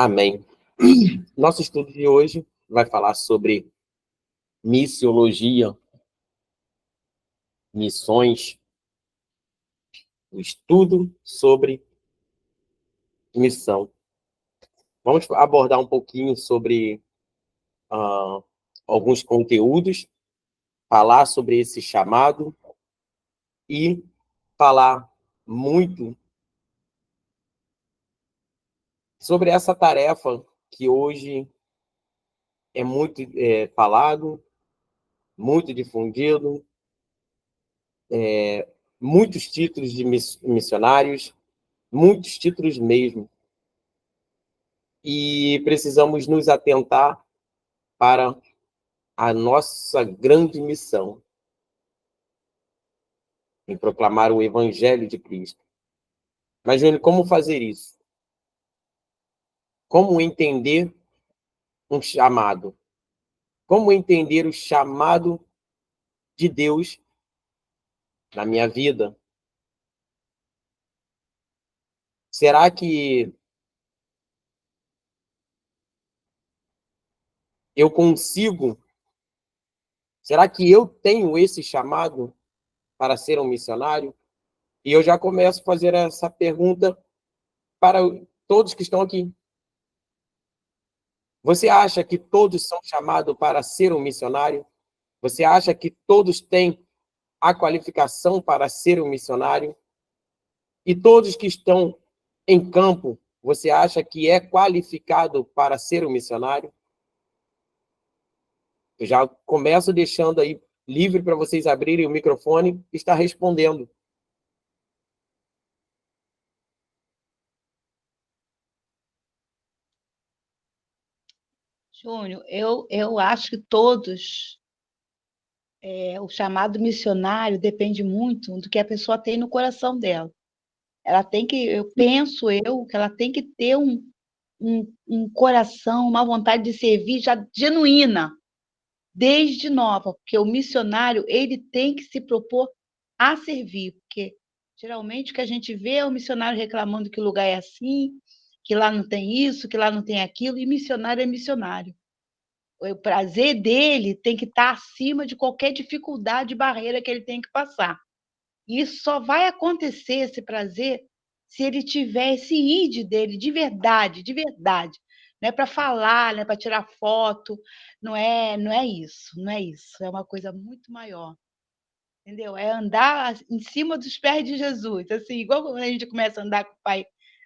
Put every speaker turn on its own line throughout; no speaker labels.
Amém. Nosso estudo de hoje vai falar sobre missiologia, missões, o estudo sobre missão. Vamos abordar um pouquinho sobre alguns conteúdos, falar sobre esse chamado e falar muito sobre essa tarefa que hoje é muito falado, muito difundido, muitos títulos de missionários, muitos títulos mesmo. E precisamos nos atentar para a nossa grande missão em proclamar o Evangelho de Cristo. Mas, Júnior, como fazer isso? Como entender um chamado? Como entender o chamado de Deus na minha vida? Será que eu consigo? Será que eu tenho esse chamado para ser um missionário? E eu já começo a fazer essa pergunta para todos que estão aqui. Você acha que todos são chamados para ser um missionário? Você acha que todos têm a qualificação para ser um missionário? E todos que estão em campo, você acha que é qualificado para ser um missionário? Eu já começo deixando aí livre para vocês abrirem o microfone e estar respondendo.
Júnior, eu acho que todos, o chamado missionário depende muito do que a pessoa tem no coração dela. Ela tem que, que ela tem que ter um coração, uma vontade de servir já genuína, desde nova, porque o missionário, ele tem que se propor a servir, porque geralmente o que a gente vê é o missionário reclamando que o lugar é assim, que lá não tem isso, que lá não tem aquilo, e missionário é missionário. O prazer dele tem que estar acima de qualquer dificuldade e barreira que ele tem que passar. E isso só vai acontecer, esse prazer, se ele tiver esse id dele de verdade, de verdade. Não é para falar, não é para tirar foto, não é isso, não é isso. É uma coisa muito maior, entendeu? É andar em cima dos pés de Jesus, assim, igual quando a gente começa a andar com o pai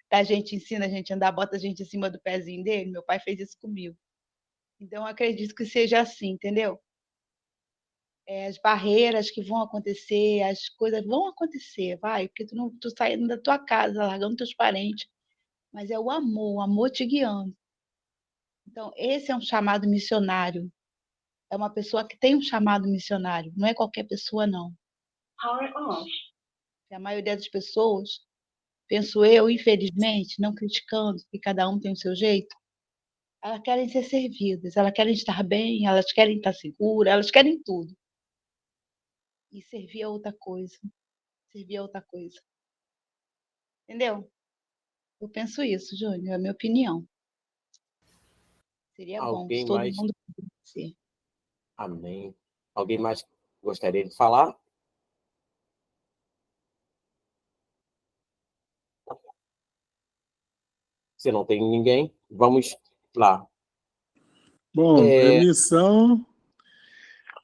da gente, ensina a gente a andar, bota a gente em cima do pezinho dele. Meu pai fez isso comigo. Então, eu acredito que seja assim, entendeu? As barreiras que vão acontecer, as coisas vão acontecer, vai, porque tu saindo da tua casa, largando teus parentes, mas é o amor te guiando. Então, esse é um chamado missionário. É uma pessoa que tem um chamado missionário, não é qualquer pessoa, não. A maioria das pessoas, penso eu, infelizmente, não criticando, que cada um tem o seu jeito, elas querem ser servidas, elas querem estar bem, elas querem estar seguras, elas querem tudo. E servir é outra coisa. Servir é outra coisa. Entendeu? Eu penso isso, Júnior, é a minha opinião. Seria bom se todo mundo pudesse ser.
Amém. Alguém mais gostaria de falar? Se não tem ninguém, vamos lá.
Bom,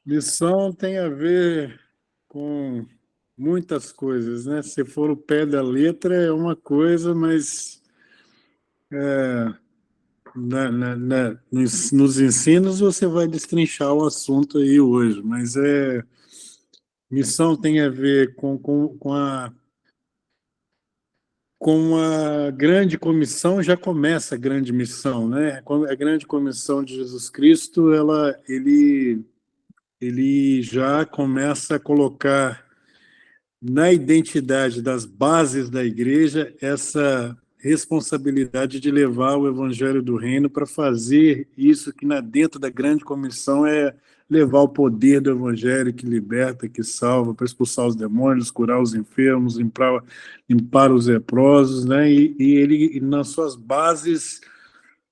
missão tem a ver com muitas coisas, né? Se for o pé da letra é uma coisa, mas nos ensinos você vai destrinchar o assunto aí hoje, mas missão tem a ver com a grande comissão. Já começa a grande missão, né? A grande comissão de Jesus Cristo, ele já começa a colocar na identidade das bases da igreja essa responsabilidade de levar o evangelho do reino para fazer isso que dentro da grande comissão é levar o poder do evangelho que liberta, que salva, para expulsar os demônios, curar os enfermos, limpar os leprosos, né? E ele, nas suas bases,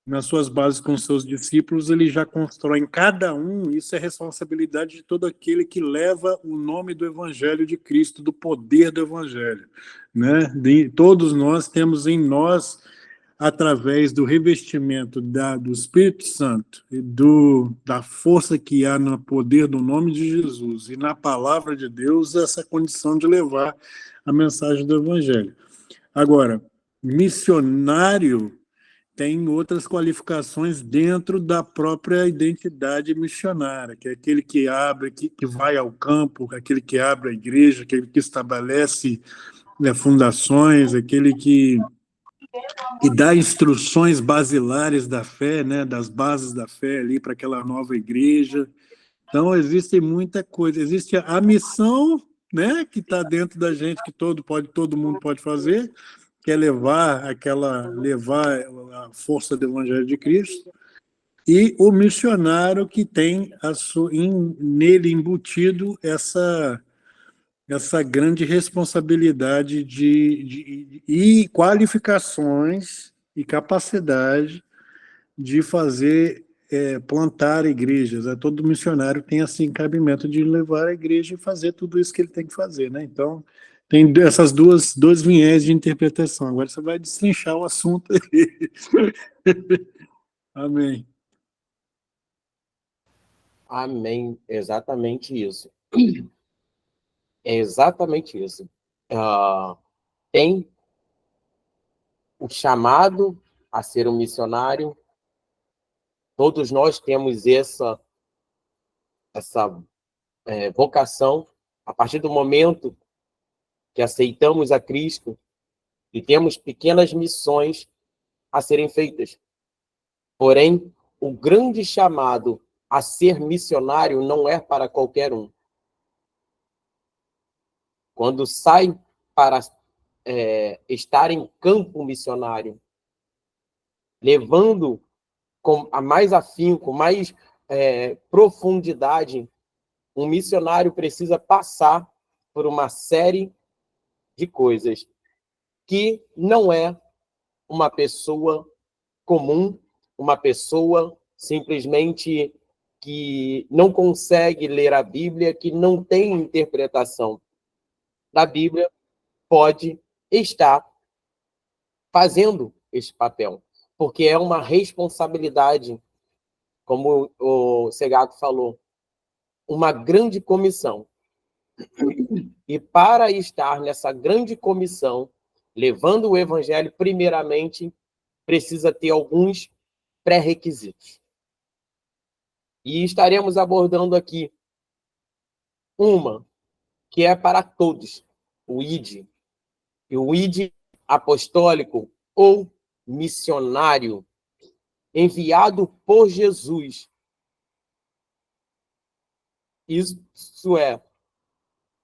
nas suas bases com seus discípulos, ele já constrói em cada um, isso é responsabilidade de todo aquele que leva o nome do Evangelho de Cristo, do poder do Evangelho, né? Todos nós temos em nós, através do revestimento do Espírito Santo e da força que há no poder do nome de Jesus e na palavra de Deus, essa condição de levar a mensagem do Evangelho. Agora, missionário tem outras qualificações dentro da própria identidade missionária, que é aquele que abre, que vai ao campo, aquele que abre a igreja, aquele que estabelece, né, fundações, aquele que dá instruções basilares da fé, né, das bases da fé ali para aquela nova igreja. Então, existe muita coisa. Existe a missão, né, que está dentro da gente, que todo mundo pode fazer, que é levar a força do Evangelho de Cristo, e o missionário que tem nele embutido essa grande responsabilidade e qualificações e capacidade de fazer, plantar igrejas. Todo missionário tem assim cabimento de levar a igreja e fazer tudo isso que ele tem que fazer, né? Então, tem essas dois viés de interpretação. Agora você vai destrinchar o assunto aí. Amém.
Amém. Exatamente isso. É exatamente isso. Tem o chamado a ser um missionário. Todos nós temos essa vocação. A partir do momento que aceitamos a Cristo e temos pequenas missões a serem feitas. Porém, o grande chamado a ser missionário não é para qualquer um. Quando sai para estar em campo missionário, levando com mais afinco, mais profundidade, um missionário precisa passar por uma série de coisas que não é uma pessoa comum, uma pessoa simplesmente que não consegue ler a Bíblia, que não tem interpretação da Bíblia, pode estar fazendo esse papel, porque é uma responsabilidade, como o Segato falou, uma grande comissão. E para estar nessa grande comissão, levando o Evangelho, primeiramente, precisa ter alguns pré-requisitos. E estaremos abordando aqui uma que é para todos, o ID. E o ID apostólico ou missionário, enviado por Jesus. Isso é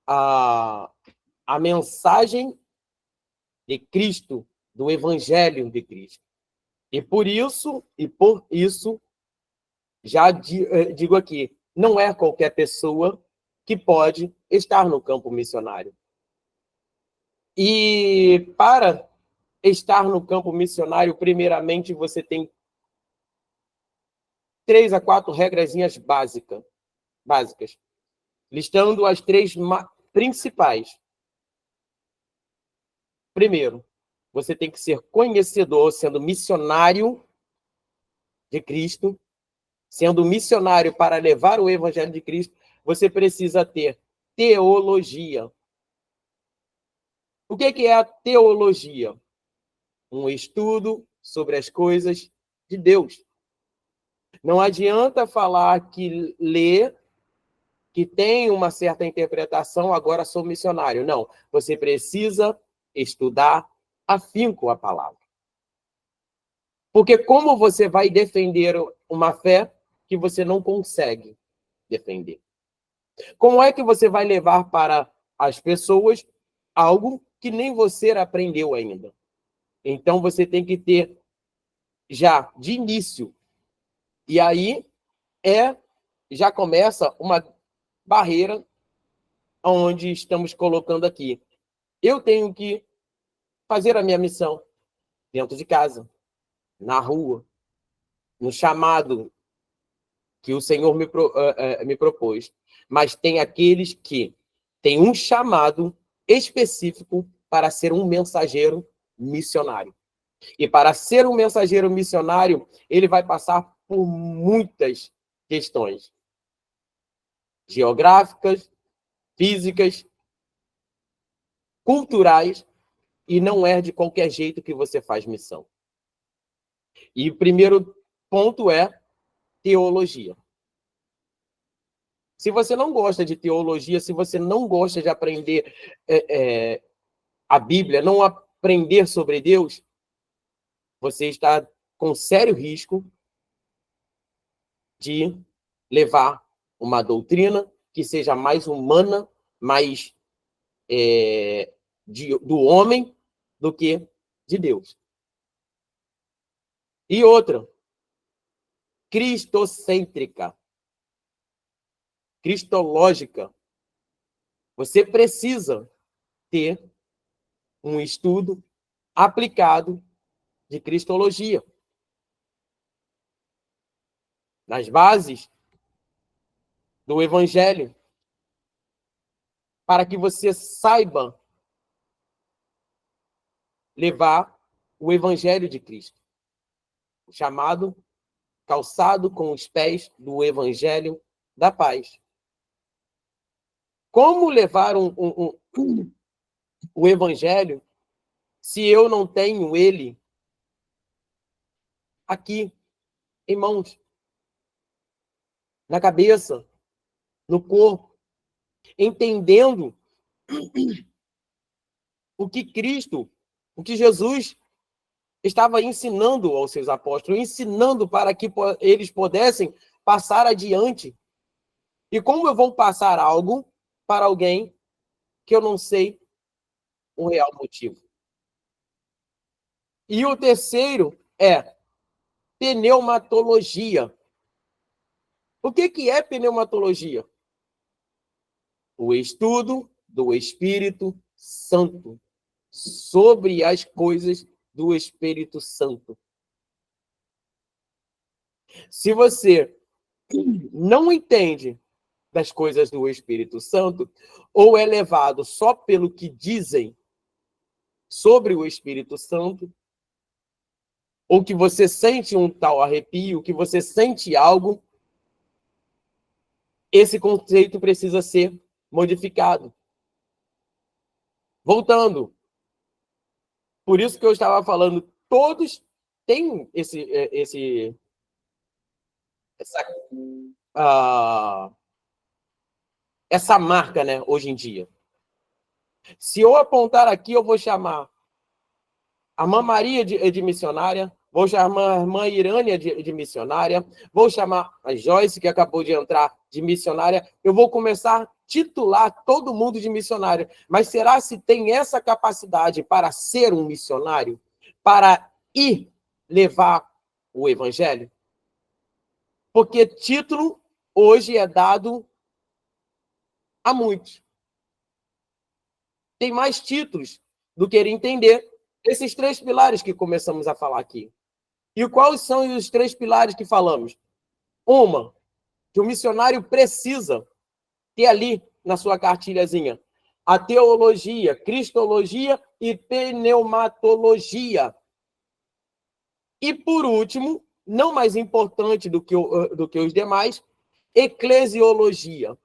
a mensagem de Cristo, do Evangelho de Cristo. E por isso, já digo aqui, não é qualquer pessoa que pode estar no campo missionário. E para estar no campo missionário, primeiramente, você tem 3 a 4 regrazinhas básicas, listando as 3 principais. Primeiro, você tem que ser conhecedor, sendo missionário de Cristo, sendo missionário para levar o Evangelho de Cristo, você precisa ter teologia. O que é a teologia? Um estudo sobre as coisas de Deus. Não adianta falar que lê, que tem uma certa interpretação, agora sou missionário. Não, você precisa estudar afinco a palavra. Porque como você vai defender uma fé que você não consegue defender? Como é que você vai levar para as pessoas algo que nem você aprendeu ainda? Então, você tem que ter já de início. E aí, já começa uma barreira onde estamos colocando aqui. Eu tenho que fazer a minha missão dentro de casa, na rua, no chamado que o Senhor me propôs, mas tem aqueles que têm um chamado específico para ser um mensageiro missionário. E para ser um mensageiro missionário, ele vai passar por muitas questões geográficas, físicas, culturais, e não é de qualquer jeito que você faz missão. E o primeiro ponto é teologia. Se você não gosta de teologia, se você não gosta de aprender a Bíblia, não aprender sobre Deus, você está com sério risco de levar uma doutrina que seja mais humana, mais do homem do que de Deus. E outra, cristocêntrica, cristológica. Você precisa ter um estudo aplicado de cristologia. Nas bases do Evangelho, para que você saiba levar o Evangelho de Cristo, chamado calçado com os pés do Evangelho da paz. Como levar o Evangelho se eu não tenho ele aqui, em mãos, na cabeça, no corpo, entendendo o que Cristo, o que Jesus estava ensinando aos seus apóstolos, ensinando para que eles pudessem passar adiante. E como eu vou passar algo para alguém que eu não sei o real motivo? E o terceiro é pneumatologia. O que é pneumatologia? O estudo do Espírito Santo sobre as coisas do Espírito Santo. Se você não entende das coisas do Espírito Santo, ou é levado só pelo que dizem sobre o Espírito Santo, ou que você sente um tal arrepio, que você sente algo, esse conceito precisa ser modificado. Voltando. Por isso que eu estava falando, todos têm essa marca, né, hoje em dia. Se eu apontar aqui, eu vou chamar a irmã Maria de missionária, vou chamar a irmã Irânia de missionária, vou chamar a Joyce, que acabou de entrar, de missionária. Eu vou começar a titular todo mundo de missionário. Mas será se tem essa capacidade para ser um missionário? Para ir levar o evangelho? Porque título hoje é dado a muitos. Tem mais títulos do que entender esses três pilares que começamos a falar aqui. E quais são os três pilares que falamos? Uma, que o missionário precisa ter ali na sua cartilhazinha a teologia, cristologia e pneumatologia. E, por último, não mais importante do que os demais, eclesiologia.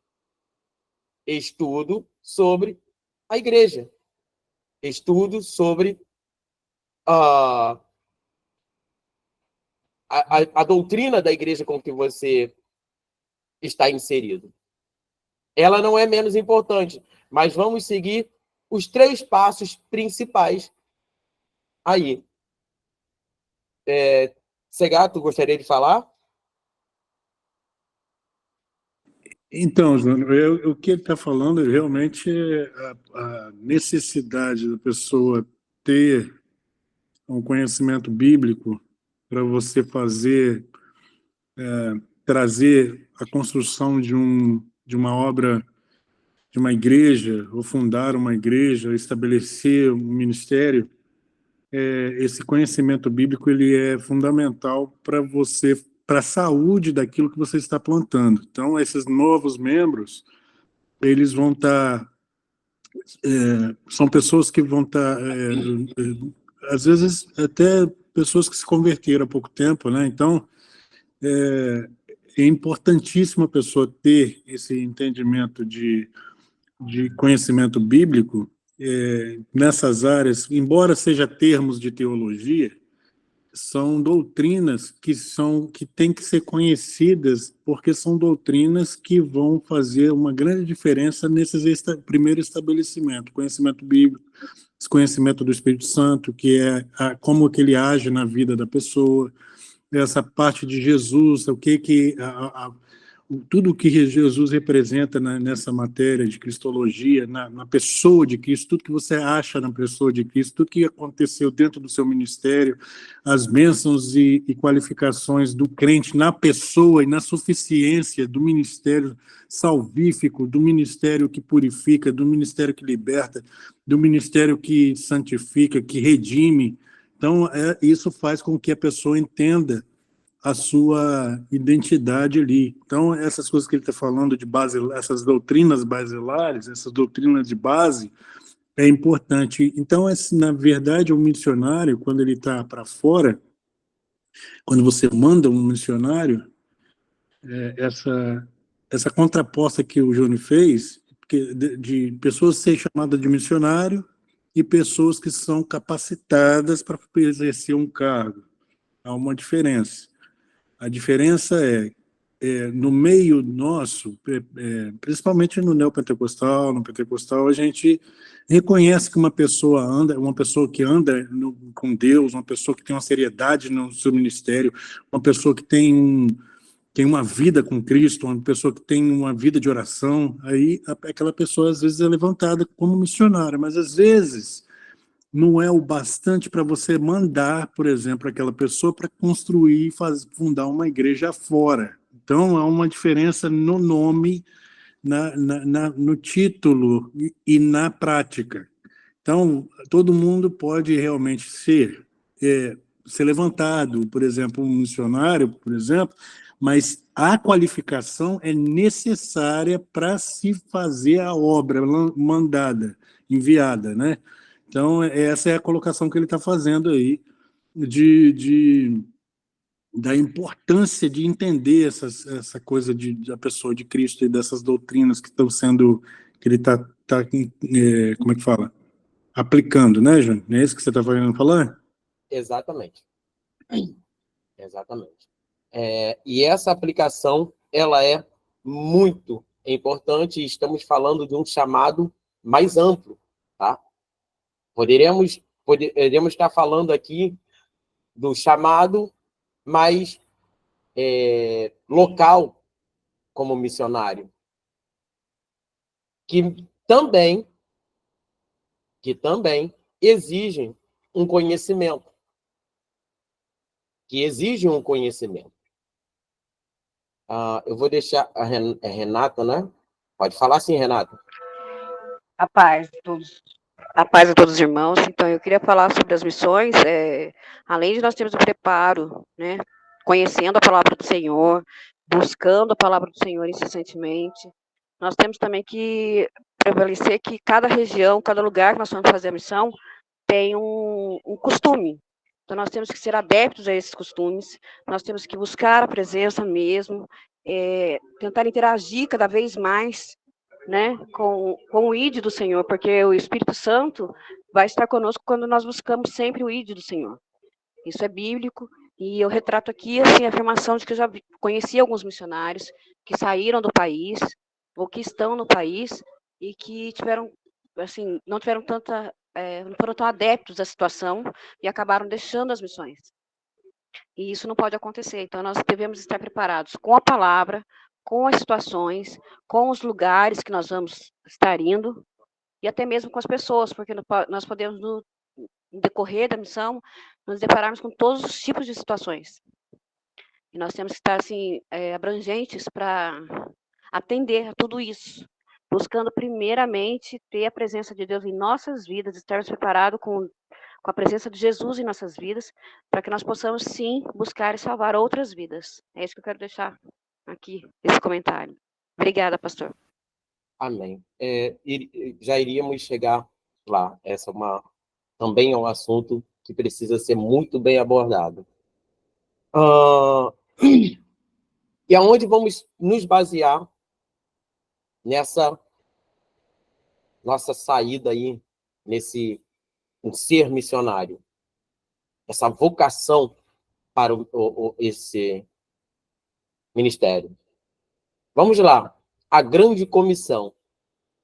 Estudo sobre a igreja. Estudo sobre a doutrina da igreja com que você está inserido. Ela não é menos importante, mas vamos seguir os três passos principais aí. Segato, gostaria de falar?
Então, João, o que ele está falando realmente é a necessidade da pessoa ter um conhecimento bíblico para você trazer a construção de uma obra, de uma igreja, ou fundar uma igreja, estabelecer um ministério. esse conhecimento bíblico ele é fundamental para você, para a saúde daquilo que você está plantando. Então, esses novos membros, eles vão estar, são pessoas que vão estar, às vezes, até pessoas que se converteram há pouco tempo, né? Então, é importantíssimo a pessoa ter esse entendimento de conhecimento bíblico nessas áreas, embora seja termos de teologia, são doutrinas que têm que ser conhecidas, porque são doutrinas que vão fazer uma grande diferença nesses primeiro estabelecimento, conhecimento bíblico, conhecimento do Espírito Santo, que é como que ele age na vida da pessoa, essa parte de Jesus, o que tudo o que Jesus representa nessa matéria de cristologia, na pessoa de Cristo, tudo que você acha na pessoa de Cristo, tudo que aconteceu dentro do seu ministério, as bênçãos e qualificações do crente na pessoa e na suficiência do ministério salvífico, do ministério que purifica, do ministério que liberta, do ministério que santifica, que redime. Então, isso faz com que a pessoa entenda a sua identidade ali. Então, essas coisas que ele está falando de base, essas doutrinas basilares, essas doutrinas de base, é importante. Então, na verdade, o missionário, quando ele está para fora, quando você manda um missionário, essa contraposta que o Johnny fez, de pessoas ser chamadas de missionário e pessoas que são capacitadas para exercer um cargo. Há uma diferença. A diferença no meio nosso, principalmente no neopentecostal, no pentecostal, a gente reconhece que uma pessoa que anda com Deus, uma pessoa que tem uma seriedade no seu ministério, uma pessoa que tem uma vida com Cristo, uma pessoa que tem uma vida de oração, aí aquela pessoa às vezes é levantada como missionária, mas às vezes não é o bastante para você mandar, por exemplo, aquela pessoa para construir e fundar uma igreja fora. Então, há uma diferença no nome, no título e na prática. Então, todo mundo pode realmente ser levantado, por exemplo, um missionário, por exemplo, mas a qualificação é necessária para se fazer a obra mandada, enviada, né? Então, essa é a colocação que ele está fazendo aí, da importância de entender essa coisa da pessoa de Cristo e dessas doutrinas que estão sendo, que ele está como é que fala? Aplicando, né, Júnior? Não é isso que você está querendo falar?
Exatamente. Exatamente. E essa aplicação, ela é muito importante, e estamos falando de um chamado mais amplo, tá? Poderíamos estar falando aqui do chamado mais local como missionário, que também exigem um conhecimento, eu vou deixar a Renata, né? Pode falar sim, Renata.
A paz a todos os irmãos. Então, eu queria falar sobre as missões. Além de nós termos o preparo, né, conhecendo a palavra do Senhor, buscando a palavra do Senhor incessantemente, nós temos também que prevalecer que cada região, cada lugar que nós vamos fazer a missão, tem um costume. Então, nós temos que ser adeptos a esses costumes, nós temos que buscar a presença mesmo, tentar interagir cada vez mais, né, com o ID do Senhor, porque o Espírito Santo vai estar conosco quando nós buscamos sempre o ID do Senhor. Isso é bíblico, e eu retrato aqui assim, a afirmação de que eu já conheci alguns missionários que saíram do país, ou que estão no país, e que tiveram, assim, não foram tão adeptos à situação, e acabaram deixando as missões. E isso não pode acontecer, então nós devemos estar preparados com a palavra, com as situações, com os lugares que nós vamos estar indo, e até mesmo com as pessoas, porque nós podemos, no decorrer da missão, nos depararmos com todos os tipos de situações. E nós temos que estar, assim, abrangentes para atender a tudo isso, buscando primeiramente ter a presença de Deus em nossas vidas, estarmos preparados com com a presença de Jesus em nossas vidas, para que nós possamos, sim, buscar e salvar outras vidas. É isso que eu quero deixar aqui, esse comentário. Obrigada, pastor.
Amém. Já iríamos chegar lá. Essa também é um assunto que precisa ser muito bem abordado. E aonde vamos nos basear nessa nossa saída aí, nesse um ser missionário, essa vocação para esse ministério? Vamos lá. A grande comissão.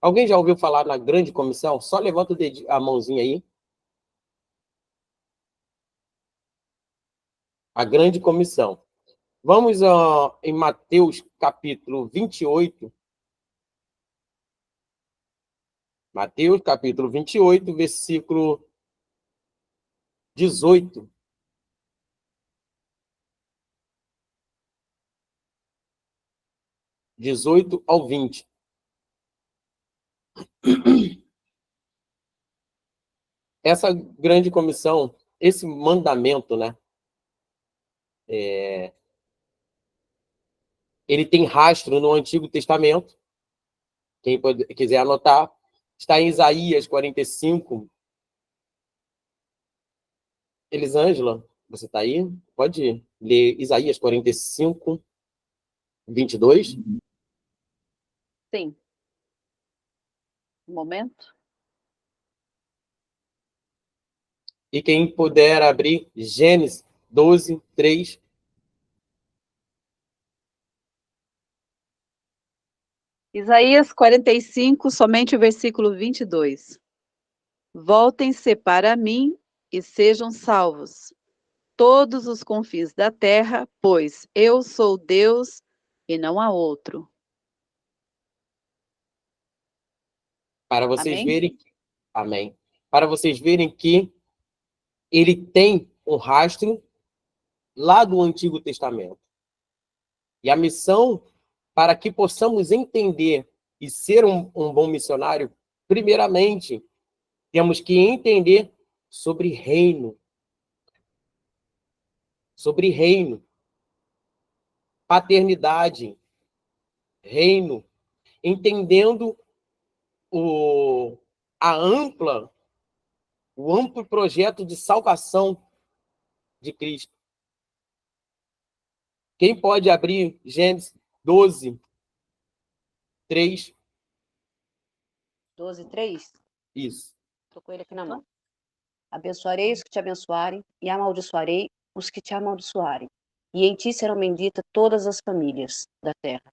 Alguém já ouviu falar na grande comissão? Só levanta a mãozinha aí. A grande comissão. Vamos em Mateus capítulo 28. Mateus capítulo 28, versículo 18. ao 20. Essa grande comissão, esse mandamento, né? Ele tem rastro no Antigo Testamento. Quem quiser anotar, está em Isaías 45. Elisângela, você está aí? Pode ler Isaías 45, 22?
Sim. Um momento.
E quem puder abrir Gênesis 12, 3.
Isaías 45, somente o versículo 22. Voltem-se para mim e sejam salvos, todos os confins da terra, pois eu sou Deus e não há outro.
Para vocês
Amém?
verem. Amém. Para vocês verem que ele tem um rastro lá do Antigo Testamento. E a missão, para que possamos entender e ser um bom missionário, primeiramente, temos que entender sobre reino. Sobre reino. Paternidade. Reino. Entendendo a o amplo projeto de salvação de Cristo. Quem pode abrir Gênesis 12, 3?
12, 3.
Isso.
Estou com ele aqui na mão. Abençoarei os que te abençoarem e amaldiçoarei os que te amaldiçoarem. E em ti serão benditas todas as famílias da terra.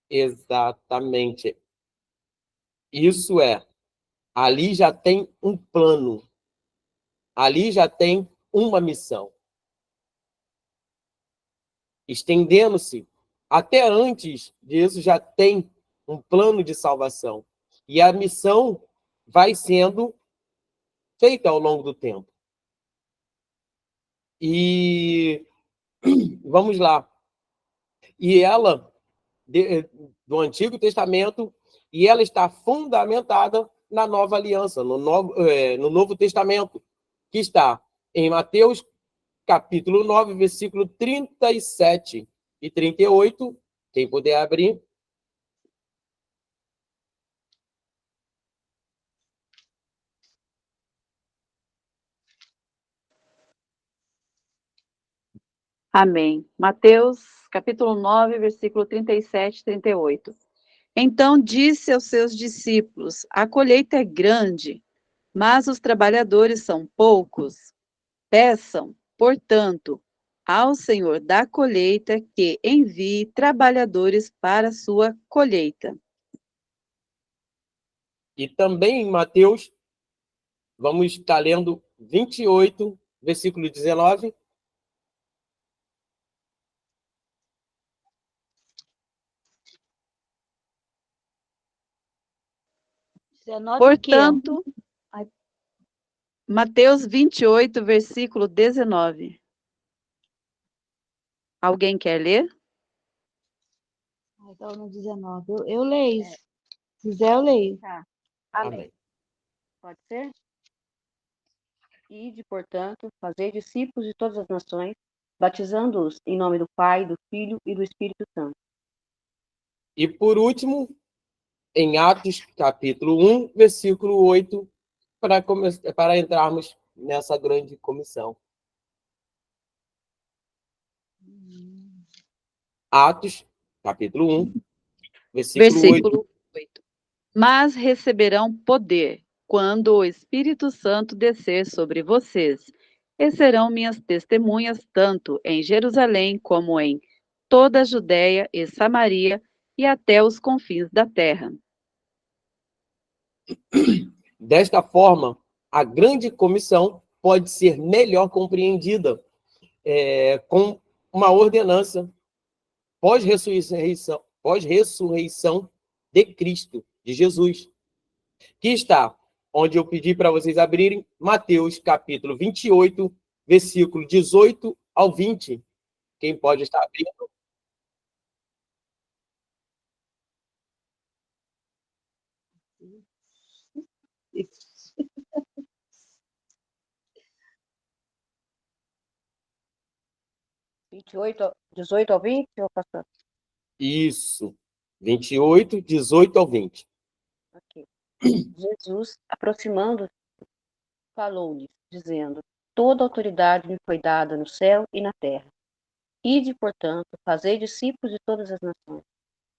Exatamente. Isso ali já tem um plano. Ali já tem uma missão. Estendendo-se até antes disso, já tem um plano de salvação. E a missão vai sendo feita ao longo do tempo. E vamos lá. E ela, do Antigo Testamento, e ela está fundamentada na Nova Aliança, no Novo Testamento, que está em Mateus capítulo 9, versículo 37 e 38. Quem puder abrir.
Amém. Mateus, capítulo 9, versículo 37 e 38. Então disse aos seus discípulos: a colheita é grande, mas os trabalhadores são poucos. Peçam, portanto, ao Senhor da colheita que envie trabalhadores para a sua colheita.
E também em Mateus, vamos estar lendo 28, versículo 19.
Portanto, Mateus 28, versículo 19. Alguém quer ler?
Então, no 19. Eu leio. Se quiser, eu leio.
Tá.
Amém.
Pode ser? Ide, portanto, fazer discípulos de todas as nações, batizando-os em nome do Pai, do Filho e do Espírito Santo.
E por último, em Atos, capítulo 1, versículo 8, para entrarmos nessa grande comissão. Atos, capítulo 1, versículo 8.
Versículo 8. Mas receberão poder quando o Espírito Santo descer sobre vocês, e serão minhas testemunhas tanto em Jerusalém como em toda a Judéia e Samaria e até os confins da terra.
Desta forma, a grande comissão pode ser melhor compreendida com uma ordenança pós-ressurreição de Cristo, de Jesus, que está onde eu pedi para vocês abrirem, Mateus capítulo 28, versículo 18 ao 20. Quem pode estar abrindo?
(28, 18 ao 20, ou pastor?
Isso, 28, 18 ao 20.
Ok. Jesus, aproximando-se, falou-lhes, dizendo: Toda autoridade me foi dada no céu e na terra. Ide, portanto, fazei discípulos de todas as nações,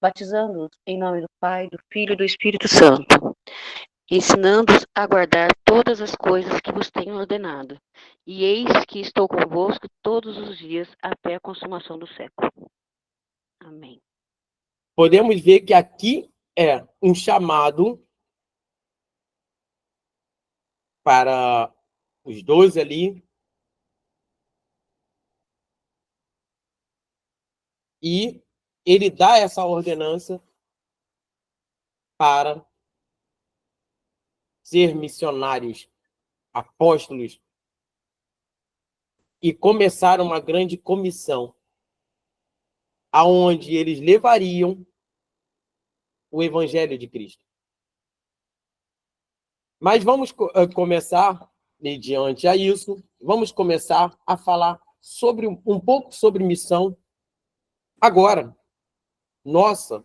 batizando-os em nome do Pai, do Filho e do Espírito Santo, ensinando-os a guardar todas as coisas que vos tenho ordenado. E eis que estou convosco todos os dias até a consumação do século. Amém.
Podemos ver que aqui é um chamado para os 12 ali, e ele dá essa ordenança para ser missionários, apóstolos, e começar uma grande comissão, aonde eles levariam o Evangelho de Cristo. Mas vamos começar, mediante a isso, vamos começar a falar sobre um pouco sobre missão agora, nossa.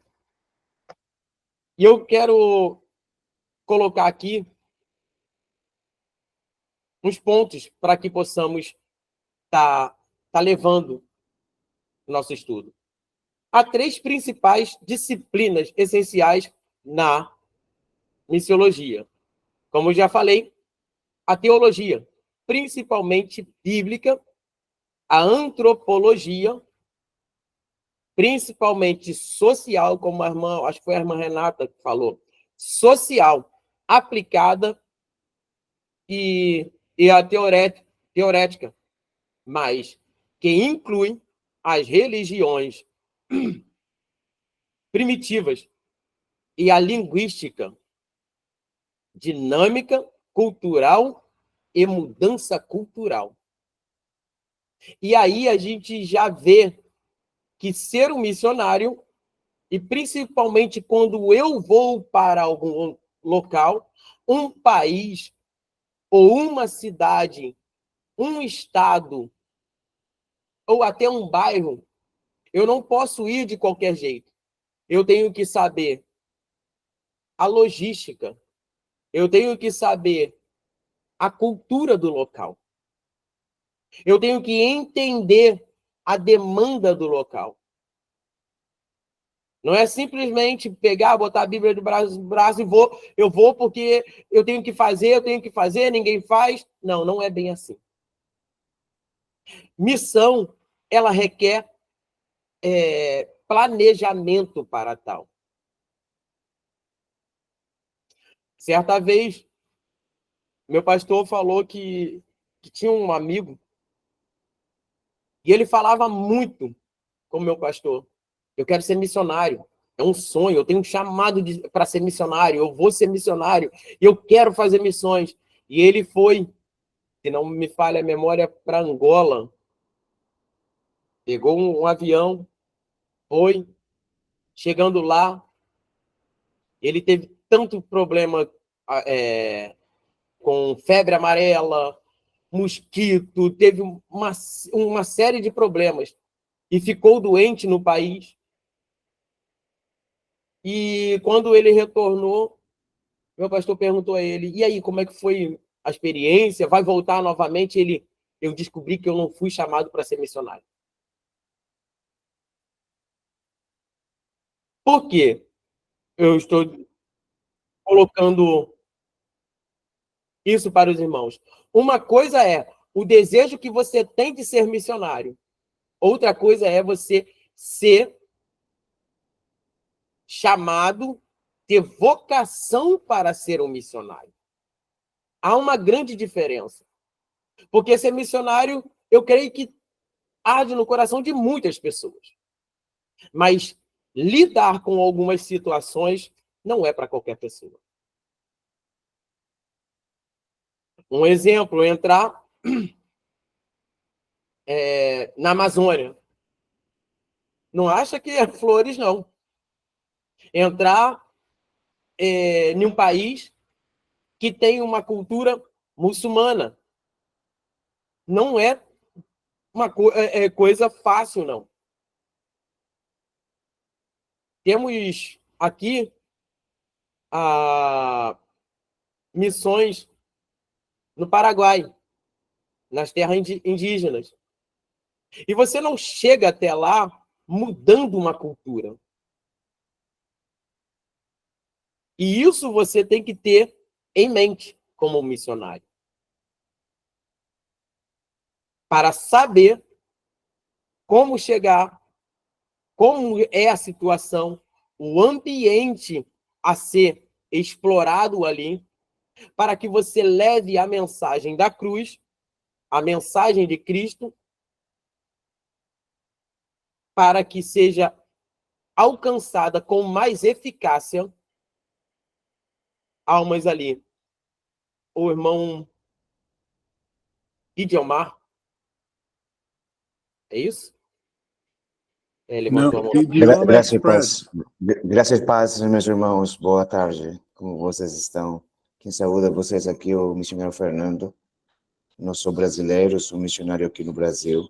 E eu quero colocar aqui uns pontos para que possamos estar levando o nosso estudo. Há 3 principais disciplinas essenciais na missiologia. Como eu já falei, a teologia, principalmente bíblica, a antropologia, principalmente social, como a irmã, acho que foi a irmã Renata que falou, social, aplicada e a teorética, mas que inclui as religiões primitivas e a linguística, dinâmica cultural e mudança cultural. E aí a gente já vê que ser um missionário, e principalmente quando eu vou para algum local, um país ou uma cidade, um estado, ou até um bairro, eu não posso ir de qualquer jeito. Eu tenho que saber a logística, eu tenho que saber a cultura do local. Eu tenho que entender a demanda do local. Não é simplesmente pegar, botar a Bíblia do braço e eu vou porque eu tenho que fazer, ninguém faz. Não, não é bem assim. Missão, ela requer planejamento para tal. Certa vez, meu pastor falou que tinha um amigo e ele falava muito com o meu pastor. Eu quero ser missionário. É um sonho, eu tenho um chamado para ser missionário, eu vou ser missionário, eu quero fazer missões. E ele foi, se não me falha a memória, para Angola. Pegou um avião, foi. Chegando lá, ele teve tanto problema com febre amarela, mosquito, teve uma série de problemas e ficou doente no país. E quando ele retornou, meu pastor perguntou a ele, e aí, como é que foi a experiência? Vai voltar novamente? Eu descobri que eu não fui chamado para ser missionário. Por quê? Eu estou colocando isso para os irmãos. Uma coisa é o desejo que você tem de ser missionário. Outra coisa é você ser chamado, ter vocação para ser um missionário. Há uma grande diferença. Porque ser missionário, eu creio que arde no coração de muitas pessoas. Mas lidar com algumas situações não é para qualquer pessoa. Um exemplo, entrar na Amazônia. Não acha que é flores, não. Entrar em um país que tem uma cultura muçulmana. Não é uma coisa fácil, não. Temos aqui missões no Paraguai, nas terras indígenas. E você não chega até lá mudando uma cultura. E isso você tem que ter em mente como missionário. Para saber como chegar, como é a situação, o ambiente a ser explorado ali, para que você leve a mensagem da cruz, a mensagem de Cristo, para que seja alcançada com mais eficácia almas ali. O irmão Idiomar, é isso? Ele levantou a mão.
Idioma
Graças e
Express.
paz. Graças e paz, meus irmãos. Boa tarde. Como vocês estão? Quem saúda vocês aqui é o missionário Fernando. Não sou brasileiro, sou missionário aqui no Brasil.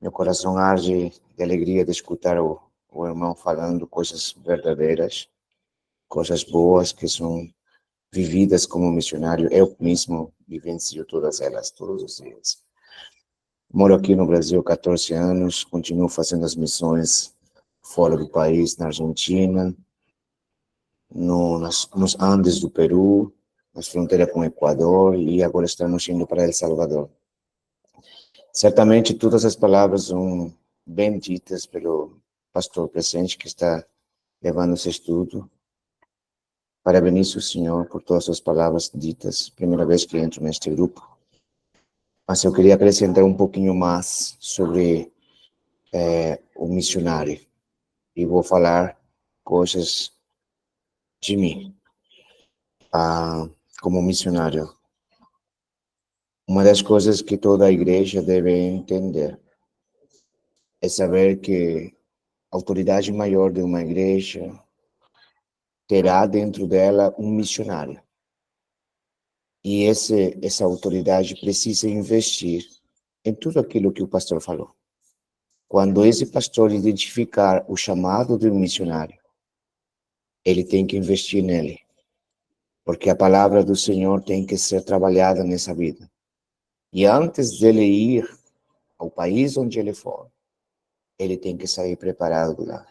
Meu coração arde de alegria de escutar o irmão falando coisas verdadeiras, coisas boas que são vividas como missionário. Eu mesmo vivencio todas elas, todos os dias. Moro aqui no Brasil há 14 anos, continuo fazendo as missões fora do país, na Argentina, nos Andes do Peru, nas fronteiras com o Equador, e agora estamos indo para El Salvador. Certamente todas as palavras são bem ditas pelo pastor presente que está levando esse estudo. Parabenizo o Senhor por todas as palavras ditas, primeira vez que entro neste grupo. Mas eu queria acrescentar um pouquinho mais sobre o missionário. E vou falar coisas de mim, como missionário. Uma das coisas que toda a igreja deve entender é saber que a autoridade maior de uma igreja terá dentro dela um missionário. E essa autoridade precisa investir em tudo aquilo que o pastor falou. Quando esse pastor identificar o chamado de um missionário, ele tem que investir nele, porque a palavra do Senhor tem que ser trabalhada nessa vida. E antes dele ir ao país onde ele for, ele tem que sair preparado de lá.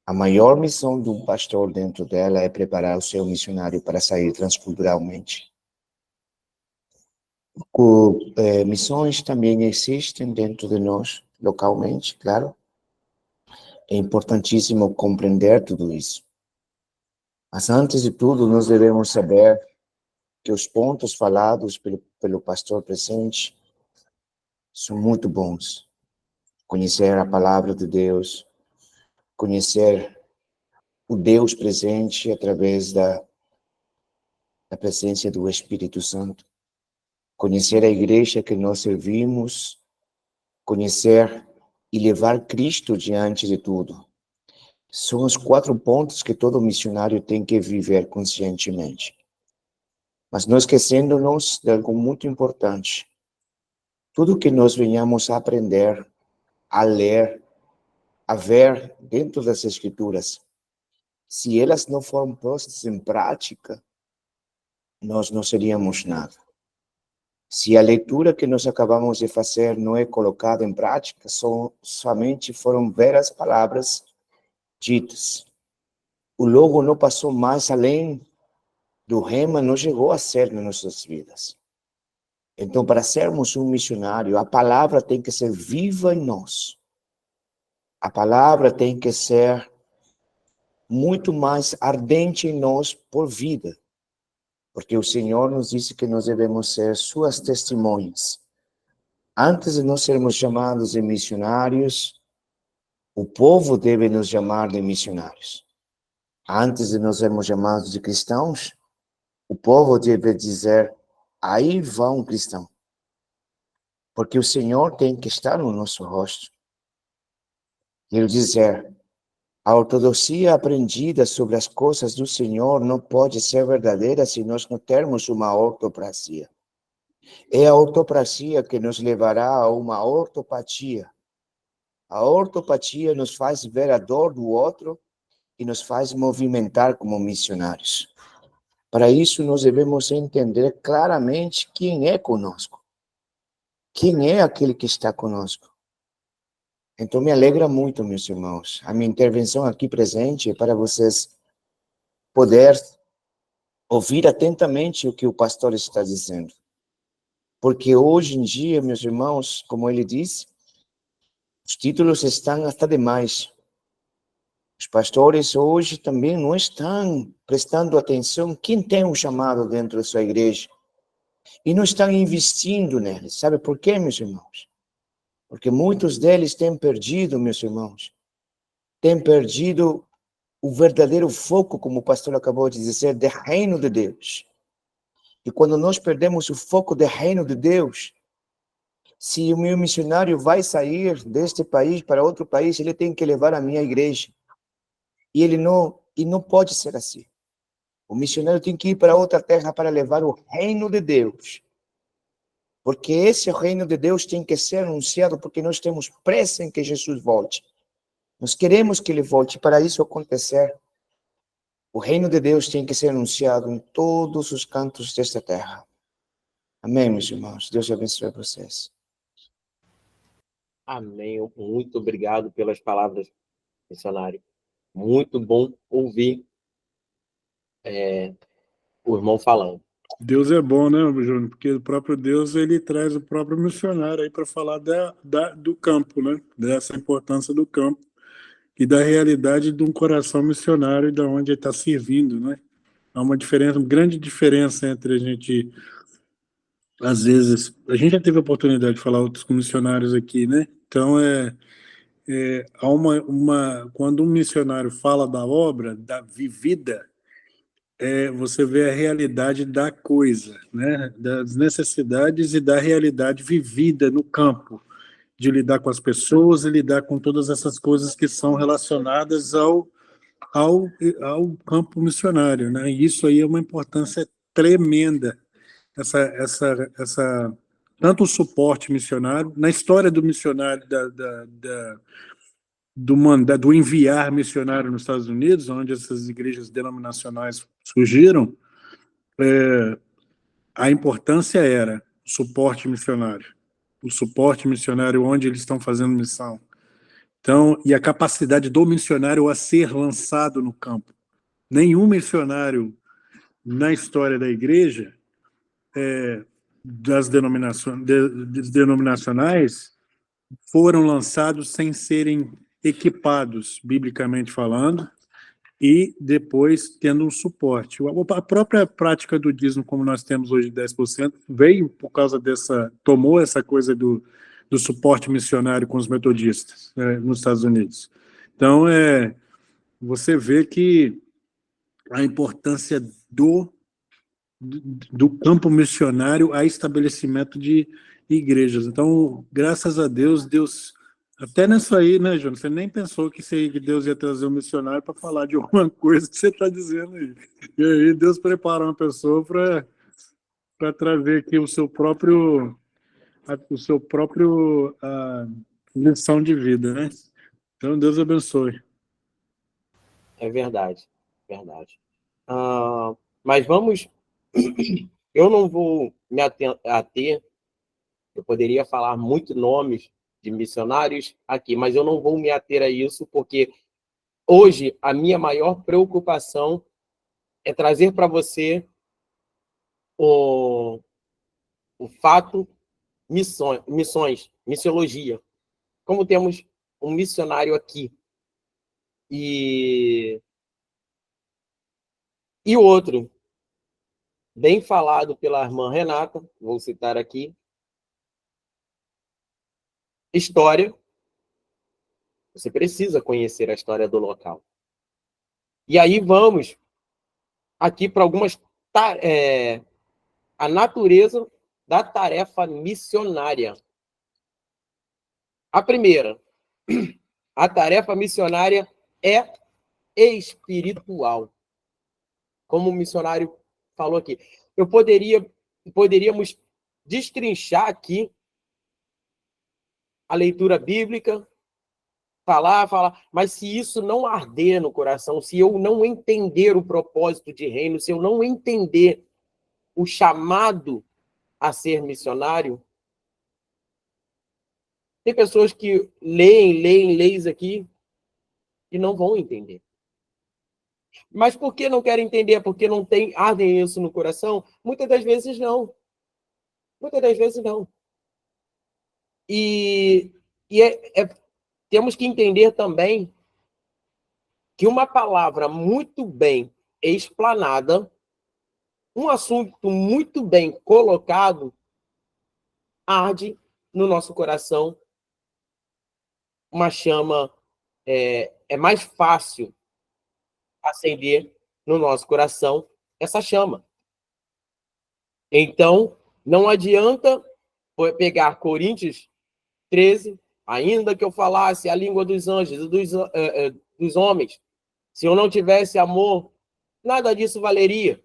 A maior missão de um pastor dentro dela é preparar o seu missionário para sair transculturalmente. Missões também existem dentro de nós, localmente, claro. É importantíssimo compreender tudo isso. Mas antes de tudo, nós devemos saber que os pontos falados pelo pastor presente são muito bons. Conhecer a palavra de Deus, conhecer o Deus presente através da presença do Espírito Santo, conhecer a igreja que nós servimos, conhecer e levar Cristo diante de tudo. São os 4 pontos que todo missionário tem que viver conscientemente. mas não esquecendo-nos de algo muito importante. Tudo que nós venhamos a aprender, a ler, a ver dentro das Escrituras, se elas não forem postas em prática, nós não seríamos nada. Se a leitura que nós acabamos de fazer não é colocada em prática, somente foram veras palavras ditas. O logo não passou mais além do rema, não chegou a ser nas nossas vidas. Então, para sermos um missionário, a palavra tem que ser viva em nós. A palavra tem que ser muito mais ardente em nós por vida. Porque o Senhor nos disse que nós devemos ser suas testemunhas. Antes de nós sermos chamados de missionários, o povo deve nos chamar de missionários. Antes de nós sermos chamados de cristãos, o povo deve dizer, aí vai um cristão. Porque o Senhor tem que estar no nosso rosto. Ele dizer, a ortodoxia aprendida sobre as coisas do Senhor não pode ser verdadeira se nós não termos uma ortopraxia. É a ortopraxia que nos levará a uma ortopatia. A ortopatia nos faz ver a dor do outro e nos faz movimentar como missionários. Para isso, nós devemos entender claramente quem é conosco. Quem é aquele que está conosco. Então, me alegra muito, meus irmãos. A minha intervenção aqui presente é para vocês poderem ouvir atentamente o que o pastor está dizendo. Porque hoje em dia, meus irmãos, como ele disse, os títulos estão até demais. Os pastores hoje também não estão prestando atenção quem tem um chamado dentro da sua igreja. E não estão investindo neles. Sabe por quê, meus irmãos? Porque muitos deles têm perdido, meus irmãos, têm perdido o verdadeiro foco, como o pastor acabou de dizer, do reino de Deus. E quando nós perdemos o foco do reino de Deus, se o meu missionário vai sair deste país para outro país, ele tem que levar a minha igreja. E não pode ser assim. O missionário tem que ir para outra terra para levar o reino de Deus. Porque esse reino de Deus tem que ser anunciado, porque nós temos pressa em que Jesus volte. Nós queremos que ele volte. Para isso acontecer, o reino de Deus tem que ser anunciado em todos os cantos desta terra. Amém, meus irmãos. Deus abençoe vocês.
Amém. Muito obrigado pelas palavras, missionário. Muito bom ouvir o irmão falando.
Deus é bom, né, Júnior? Porque o próprio Deus, ele traz o próprio missionário aí para falar do campo, né? Dessa importância do campo e da realidade de um coração missionário e de onde ele está servindo, né? Há uma diferença, uma grande diferença entre a gente, às vezes, a gente já teve a oportunidade de falar outros com missionários aqui, né? Então, há quando um missionário fala da obra, da vivida, você vê a realidade da coisa, né? Das necessidades e da realidade vivida no campo, de lidar com as pessoas e lidar com todas essas coisas que são relacionadas ao campo missionário, né? E isso aí é uma importância tremenda, tanto o suporte missionário, na história do missionário, do enviar missionário nos Estados Unidos, onde essas igrejas denominacionais surgiram, a importância era o suporte missionário onde eles estão fazendo missão. Então, e a capacidade do missionário a ser lançado no campo. Nenhum missionário na história da igreja, das denominacionais, foram lançados sem serem equipados, biblicamente falando, e depois tendo um suporte. A própria prática do dízimo, como nós temos hoje, 10%, veio por causa tomou essa coisa do suporte missionário com os metodistas nos Estados Unidos. Então, você vê que a importância do campo missionário a estabelecimento de igrejas. Então, graças a Deus, até nisso aí, né, Jonas? Você nem pensou que Deus ia trazer um missionário para falar de alguma coisa que você está dizendo aí. E aí Deus prepara uma pessoa para trazer aqui o seu próprio lição de vida, né? Então, Deus abençoe.
É verdade, verdade. Mas vamos... Eu não vou me ater, eu poderia falar muitos nomes de missionários aqui, mas eu não vou me ater a isso, porque hoje a minha maior preocupação é trazer para você o fato missões, missiologia. Como temos um missionário aqui. E o outro, bem falado pela irmã Renata, vou citar aqui, história. Você precisa conhecer a história do local. E aí vamos aqui para algumas... a natureza da tarefa missionária. A primeira, a tarefa missionária é espiritual. Como o missionário falou aqui. Poderíamos destrinchar aqui a leitura bíblica, falar, mas se isso não arder no coração, se eu não entender o propósito de reino, se eu não entender o chamado a ser missionário, tem pessoas que leem isso aqui e não vão entender. Mas por que não querem entender? Porque não ardem isso no coração? Muitas das vezes não. Muitas das vezes não. E temos que entender também que uma palavra muito bem explanada, um assunto muito bem colocado, arde no nosso coração uma chama. É mais fácil acender no nosso coração essa chama. Então, não adianta pegar Coríntios 13, ainda que eu falasse a língua dos anjos e dos homens, se eu não tivesse amor, nada disso valeria.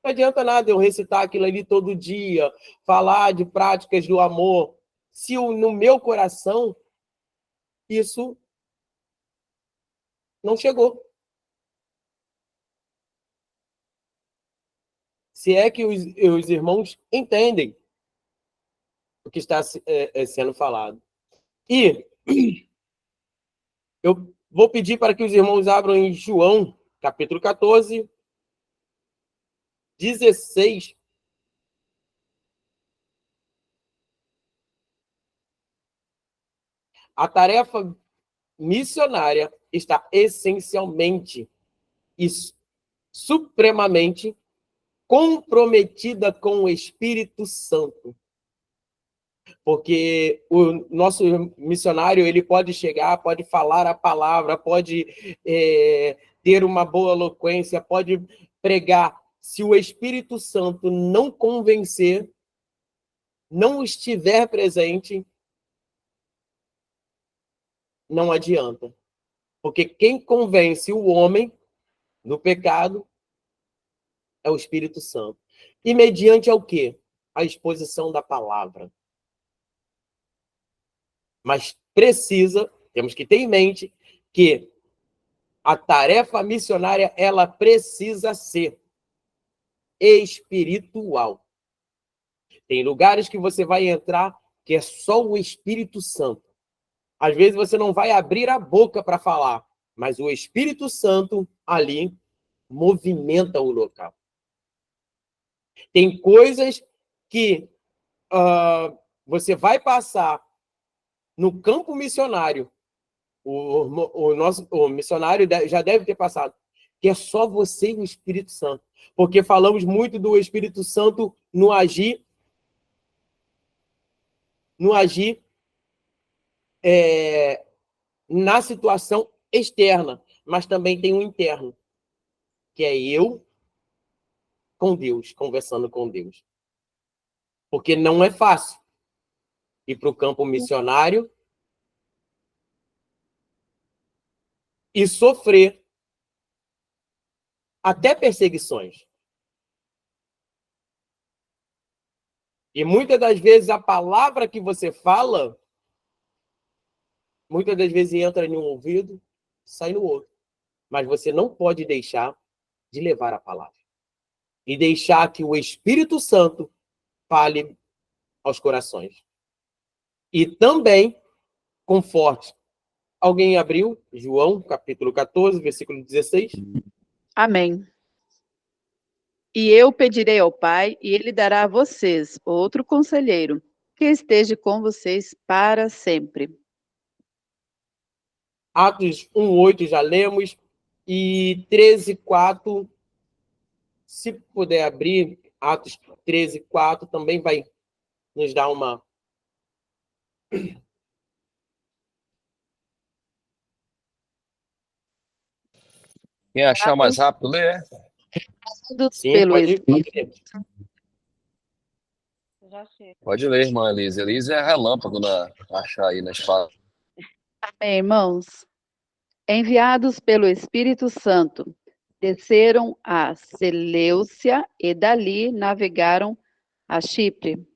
Não adianta nada eu recitar aquilo ali todo dia, falar de práticas do amor, se no meu coração isso não chegou. Se é que os irmãos entendem o que está sendo falado. E eu vou pedir para que os irmãos abram em João, capítulo 14, 16. A tarefa missionária está essencialmente e supremamente comprometida com o Espírito Santo. Porque o nosso missionário, ele pode chegar, pode falar a palavra, pode ter uma boa eloquência, pode pregar. Se o Espírito Santo não convencer, não estiver presente, não adianta. Porque quem convence o homem do pecado é o Espírito Santo. E mediante ao quê? A exposição da palavra. Mas temos que ter em mente que a tarefa missionária, ela precisa ser espiritual. Tem lugares que você vai entrar que é só o Espírito Santo. Às vezes você não vai abrir a boca para falar, mas o Espírito Santo ali movimenta o local. Tem coisas que você vai passar no campo missionário, o missionário já deve ter passado, que é só você e o Espírito Santo. Porque falamos muito do Espírito Santo no agir na situação externa, mas também tem um interno, que é eu com Deus, conversando com Deus. Porque não é fácil ir para o campo missionário e sofrer até perseguições. E muitas das vezes a palavra que você fala, muitas das vezes entra em um ouvido, sai no outro. Mas você não pode deixar de levar a palavra. E deixar que o Espírito Santo fale aos corações. E também conforte. Alguém abriu? João, capítulo 14, versículo 16.
Amém. E eu pedirei ao Pai, e ele dará a vocês outro conselheiro, que esteja com vocês para sempre.
Atos 1:8 já lemos. E 13:4, se puder abrir, Atos 13:4 também vai nos dar uma...
Quem achar mais rápido, lê. É?
Sim,
Pelo
pode
Espírito.
ler.
Já chega.
Pode ler, irmã Elisa. Elisa é relâmpago na achar aí na espada.
Amém, irmãos. Enviados pelo Espírito Santo, desceram a Seleucia e dali navegaram a Chipre.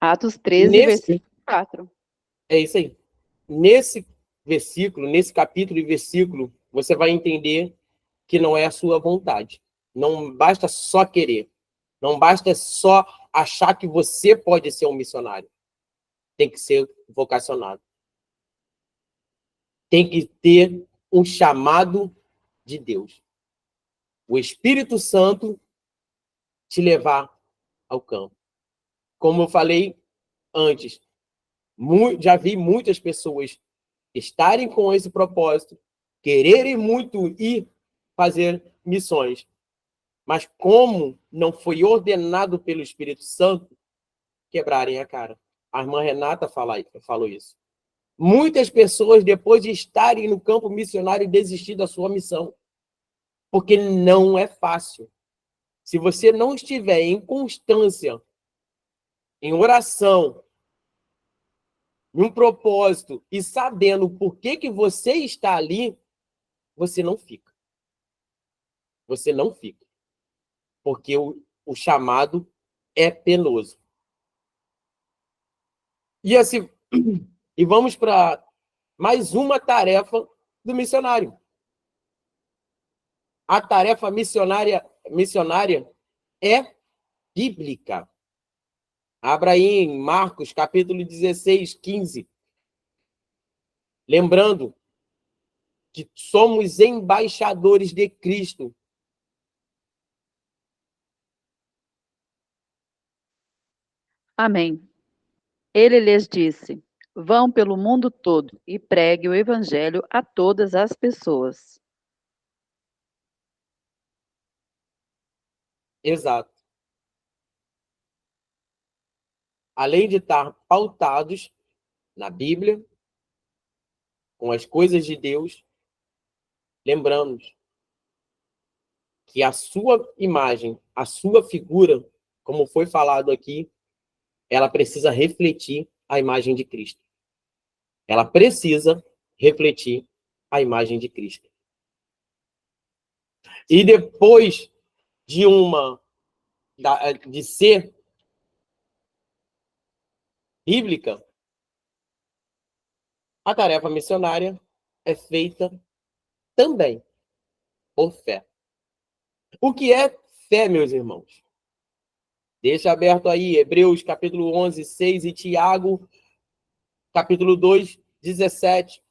Atos 13, versículo 4.
É isso aí. Nesse versículo, nesse capítulo e versículo, você vai entender que não é a sua vontade. Não basta só querer. Não basta só achar que você pode ser um missionário. Tem que ser vocacionado. Tem que ter um chamado de Deus. O Espírito Santo te levar ao campo. Como eu falei antes, já vi muitas pessoas estarem com esse propósito, quererem muito ir fazer missões, mas como não foi ordenado pelo Espírito Santo, quebrarem a cara. A irmã Renata falou isso. Muitas pessoas, depois de estarem no campo missionário, desistir da sua missão, porque não é fácil. Se você não estiver em constância, em oração, em um propósito e sabendo por que você está ali, você não fica. Você não fica. Porque o chamado é penoso. E assim, e vamos para mais uma tarefa do missionário. A tarefa missionária é bíblica. Abra aí em Marcos, capítulo 16, 15. Lembrando que somos embaixadores de Cristo.
Amém. Ele lhes disse: vão pelo mundo todo e pregue o evangelho a todas as pessoas.
Exato. Além de estar pautados na Bíblia, com as coisas de Deus, lembramos que a sua imagem, a sua figura, como foi falado aqui, ela precisa refletir a imagem de Cristo. Ela precisa refletir a imagem de Cristo. E depois de ser bíblica, a tarefa missionária é feita também por fé. O que é fé, meus irmãos? Deixa aberto aí Hebreus capítulo 11, 6 e Tiago capítulo 2, 17.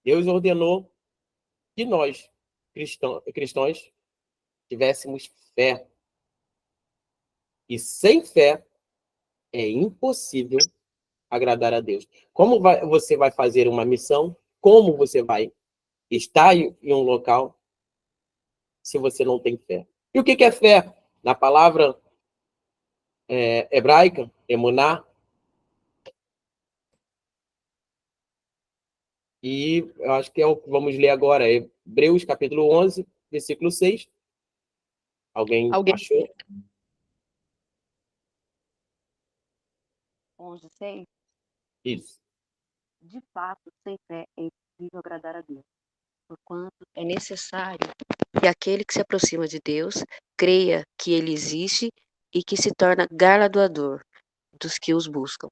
Deus ordenou que nós, cristãos, tivéssemos fé. E sem fé é impossível agradar a Deus. Como você vai fazer uma missão? Como você vai estar em um local se você não tem fé? E o que é fé? Na palavra hebraica, emuná, e eu acho que é o que vamos ler agora, Hebreus capítulo 11, versículo 6. Alguém achou?
11, 6.
Isso.
De fato, sem fé é impossível agradar a Deus, porquanto é necessário que aquele que se aproxima de Deus creia que ele existe e que se torna galardoador dos que os buscam.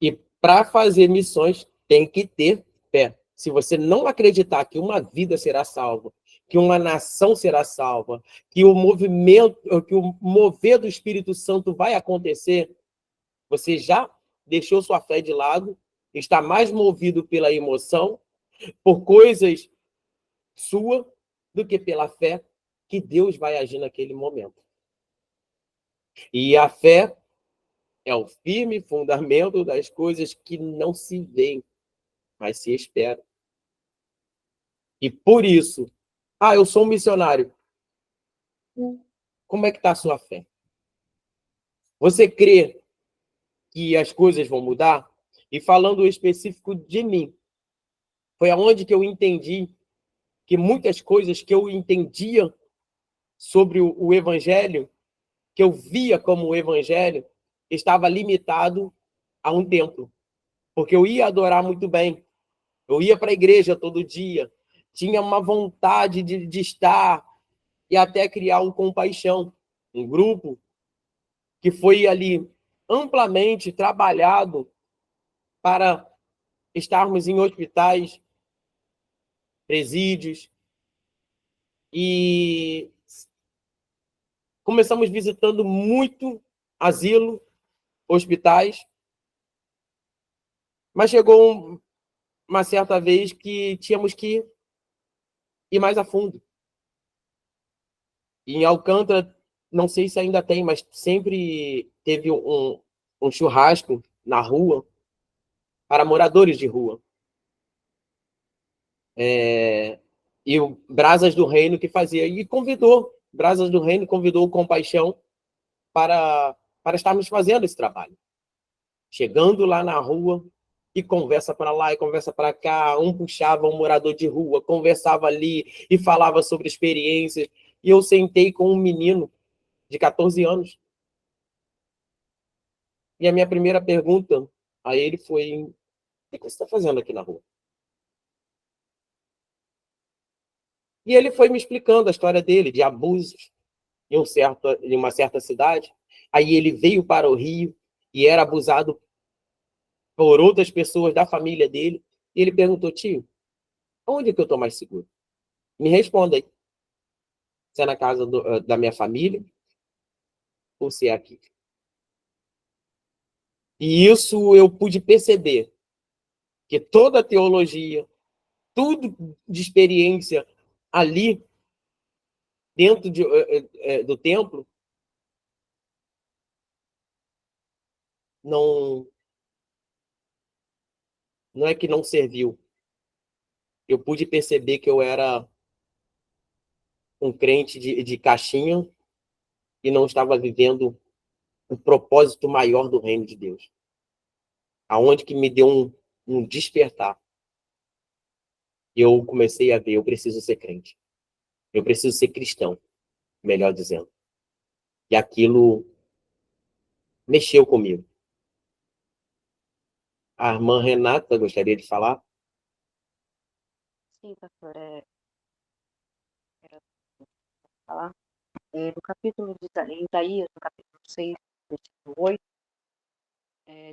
E para fazer missões, tem que ter fé. Se você não acreditar que uma vida será salva, que uma nação será salva, que o movimento, que o mover do Espírito Santo vai acontecer, você já deixou sua fé de lado, está mais movido pela emoção, por coisas sua, do que pela fé que Deus vai agir naquele momento. E a fé é o firme fundamento das coisas que não se veem, mas se esperam. E por isso, eu sou um missionário. Como é que está a sua fé? Você crê que as coisas vão mudar? E falando específico de mim, foi aonde que eu entendi que muitas coisas que eu entendia sobre o evangelho, que eu via como o evangelho, estava limitado a um templo. Porque eu ia adorar muito bem, eu ia para a igreja todo dia, tinha uma vontade de estar e até criar um compaixão, um grupo que foi ali amplamente trabalhado para estarmos em hospitais, presídios, e começamos visitando muito asilo, hospitais, mas chegou uma certa vez que tínhamos que ir mais a fundo. E em Alcântara, não sei se ainda tem, mas sempre teve um churrasco na rua para moradores de rua. E o Brasas do Reino que fazia. E Brasas do Reino convidou o Compaixão para estarmos fazendo esse trabalho. Chegando lá na rua, e conversa para lá e conversa para cá, um puxava um morador de rua, conversava ali e falava sobre experiências. E eu sentei com um menino de 14 anos. E a minha primeira pergunta a ele foi: o que você está fazendo aqui na rua? E ele foi me explicando a história dele, de abusos em uma certa cidade. Aí ele veio para o Rio e era abusado por outras pessoas da família dele. E ele perguntou: tio, onde que eu estou mais seguro? Me responda aí. Se é na casa da minha família ou se é aqui? E isso eu pude perceber, que toda a teologia, tudo de experiência ali dentro do templo, não, não é que não serviu. Eu pude perceber que eu era um crente de caixinha e não estava vivendo o propósito maior do reino de Deus. Aonde que me deu um despertar. Eu comecei a ver, eu preciso ser crente. Eu preciso ser cristão, melhor dizendo. E aquilo mexeu comigo. A irmã Renata gostaria de falar?
Sim, pastor, quero falar. No capítulo de Isaías, no capítulo 6, versículo 8,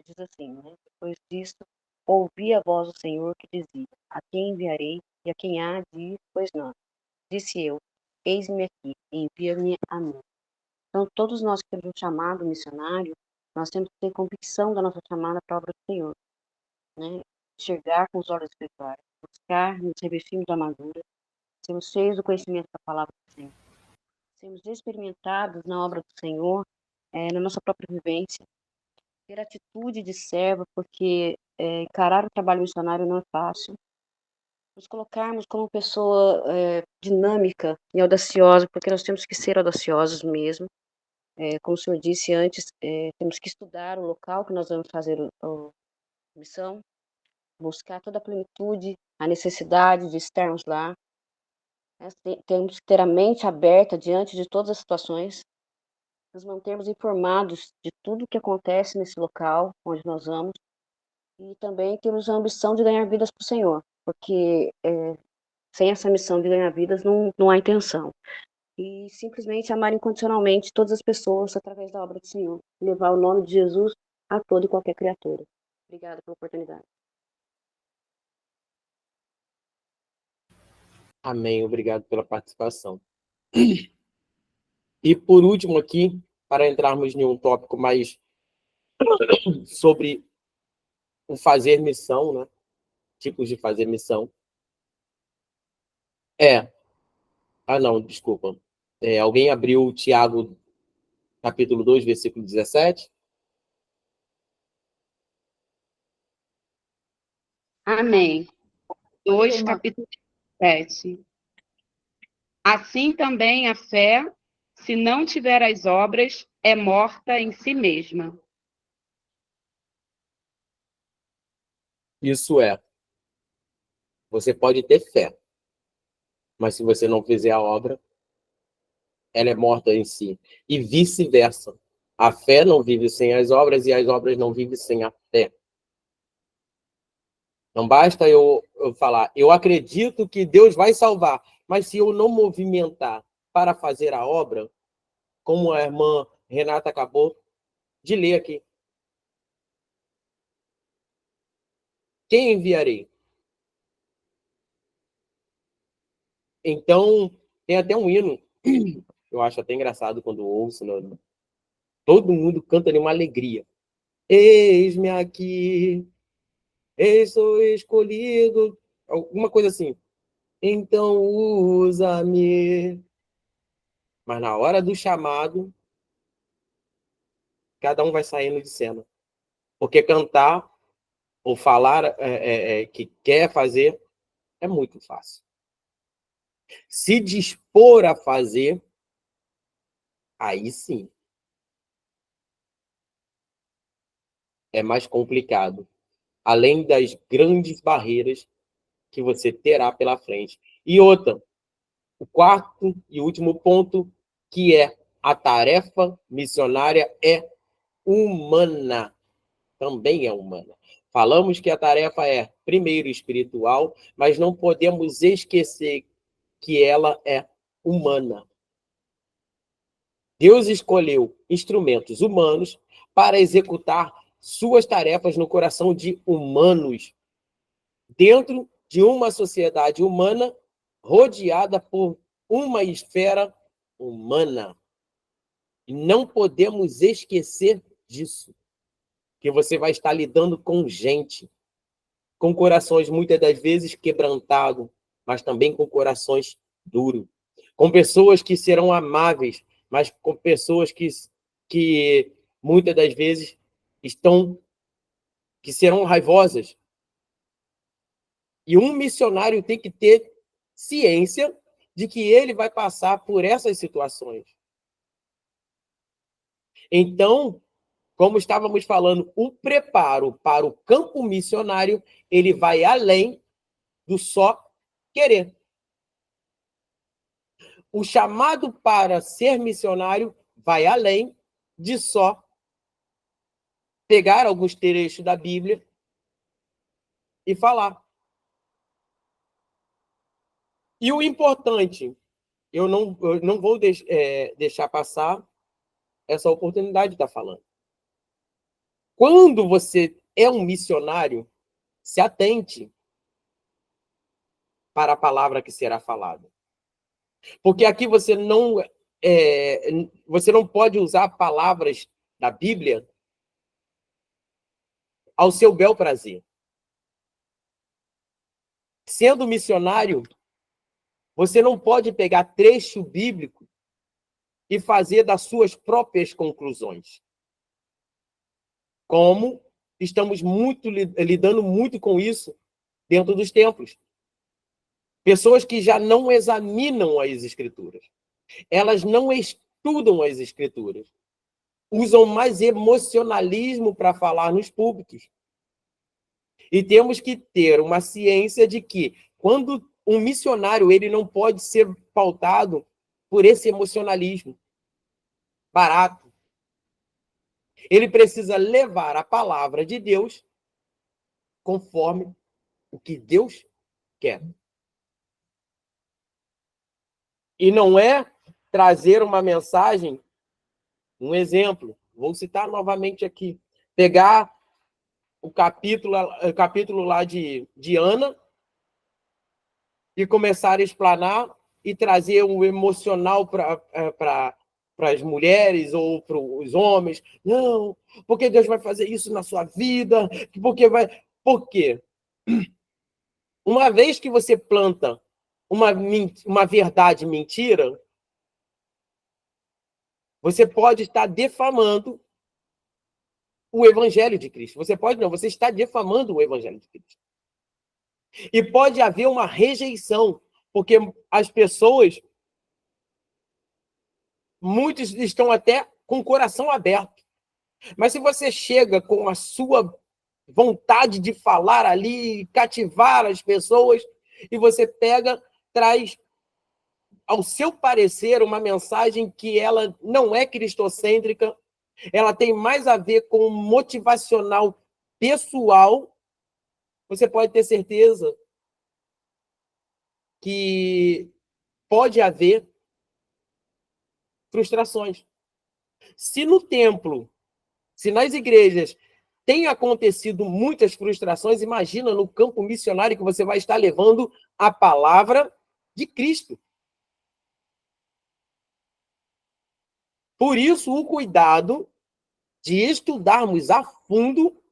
diz assim, né? Depois disso, ouvi a voz do Senhor que dizia: a quem enviarei e a quem há de ir, pois não. Disse eu: eis-me aqui, envia-me a mim. Então, todos nós que temos um chamado missionário, nós temos que ter convicção da nossa chamada para a obra do Senhor, né? Enxergar com os olhos espirituais, buscar nos revestirmos da armadura, sermos cheios do conhecimento da palavra do Senhor, sermos experimentados na obra do Senhor, na nossa própria vivência, ter atitude de servo, porque encarar o trabalho missionário não é fácil, nos colocarmos como pessoa dinâmica e audaciosa, porque nós temos que ser audaciosos mesmo. Como o senhor disse antes, temos que estudar o local que nós vamos fazer a missão, buscar toda a plenitude, a necessidade de estarmos lá. Temos que ter a mente aberta diante de todas as situações, nos mantermos informados de tudo que acontece nesse local onde nós vamos, e também temos a ambição de ganhar vidas para o Senhor, porque sem essa missão de ganhar vidas não há intenção. E simplesmente amar incondicionalmente todas as pessoas através da obra do Senhor, levar o nome de Jesus a toda e qualquer criatura. Obrigada pela oportunidade.
Amém, obrigado pela participação. E por último aqui, para entrarmos em um tópico mais sobre o fazer missão, né? Tipos de fazer missão. Não, desculpa. Alguém abriu o Tiago, capítulo 2, versículo 17?
Amém. 2,
irmã.
capítulo 7. Assim também a fé, se não tiver as obras, é morta em si mesma.
Isso é. Você pode ter fé, mas se você não fizer a obra, ela é morta em si. E vice-versa. A fé não vive sem as obras e as obras não vivem sem a fé. Não basta eu falar, eu acredito que Deus vai salvar, mas se eu não movimentar para fazer a obra, como a irmã Renata acabou de ler aqui. Quem enviarei? Então, tem até um hino, eu acho até engraçado quando ouço, né? Todo mundo canta de uma alegria. Eis-me aqui, eis sou escolhido, alguma coisa assim. Então usa-me. Mas na hora do chamado, cada um vai saindo de cena. Porque cantar ou falar que quer fazer é muito fácil. Se dispor a fazer, aí sim é mais complicado. Além das grandes barreiras que você terá pela frente. E outra, o quarto e último ponto, que é a tarefa missionária é humana. Também é humana. Falamos que a tarefa é, primeiro, espiritual, mas não podemos esquecer que ela é humana. Deus escolheu instrumentos humanos para executar suas tarefas no coração de humanos, dentro de uma sociedade humana rodeada por uma esfera humana. E não podemos esquecer disso, que você vai estar lidando com gente, com corações muitas das vezes quebrantados, mas também com corações duros, com pessoas que serão amáveis, mas com pessoas que muitas das vezes que serão raivosas. E um missionário tem que ter ciência de que ele vai passar por essas situações. Então, como estávamos falando, o preparo para o campo missionário, ele vai além do só querer. O chamado para ser missionário vai além de só pegar alguns trechos da Bíblia e falar. E o importante, eu não vou deixar passar essa oportunidade de estar falando. Quando você é um missionário, se atente para a palavra que será falada. Porque aqui você não pode usar palavras da Bíblia ao seu bel prazer. Sendo missionário, você não pode pegar trecho bíblico e fazer das suas próprias conclusões. Como estamos lidando muito com isso dentro dos templos. Pessoas que já não examinam as escrituras. Elas não estudam as escrituras. Usam mais emocionalismo para falar nos púlpitos. E temos que ter uma ciência de que, quando um missionário ele não pode ser pautado por esse emocionalismo. barato. Ele precisa levar a palavra de Deus conforme o que Deus quer. E não é trazer uma mensagem, um exemplo, vou citar novamente aqui, pegar o capítulo lá de Ana e começar a explanar e trazer um emocional para as mulheres ou para os homens. Não, porque Deus vai fazer isso na sua vida, porque vai... Por quê? Uma vez que você planta uma verdade mentira, você pode estar defamando o Evangelho de Cristo. Você pode não, você está defamando o Evangelho de Cristo. E pode haver uma rejeição, porque as pessoas, muitos estão até com o coração aberto. Mas se você chega com a sua vontade de falar ali, cativar as pessoas, e você pega, traz ao seu parecer uma mensagem que ela não é cristocêntrica, ela tem mais a ver com o motivacional pessoal, você pode ter certeza que pode haver frustrações. Se no templo, se nas igrejas tem acontecido muitas frustrações, imagina no campo missionário que você vai estar levando a palavra de Cristo. Por isso, o cuidado de estudarmos a fundo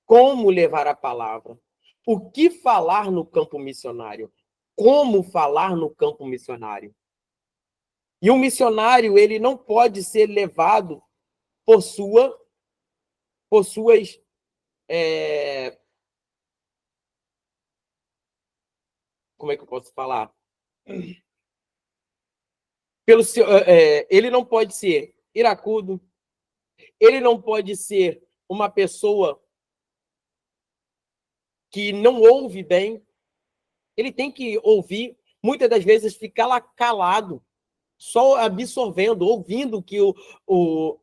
como levar a palavra, o que falar no campo missionário, como falar no campo missionário. E um missionário, ele não pode ser levado por suas como é que eu posso falar? Ele não pode ser iracudo, ele não pode ser uma pessoa que não ouve bem, ele tem que ouvir, muitas das vezes ficar lá calado, só absorvendo, ouvindo que o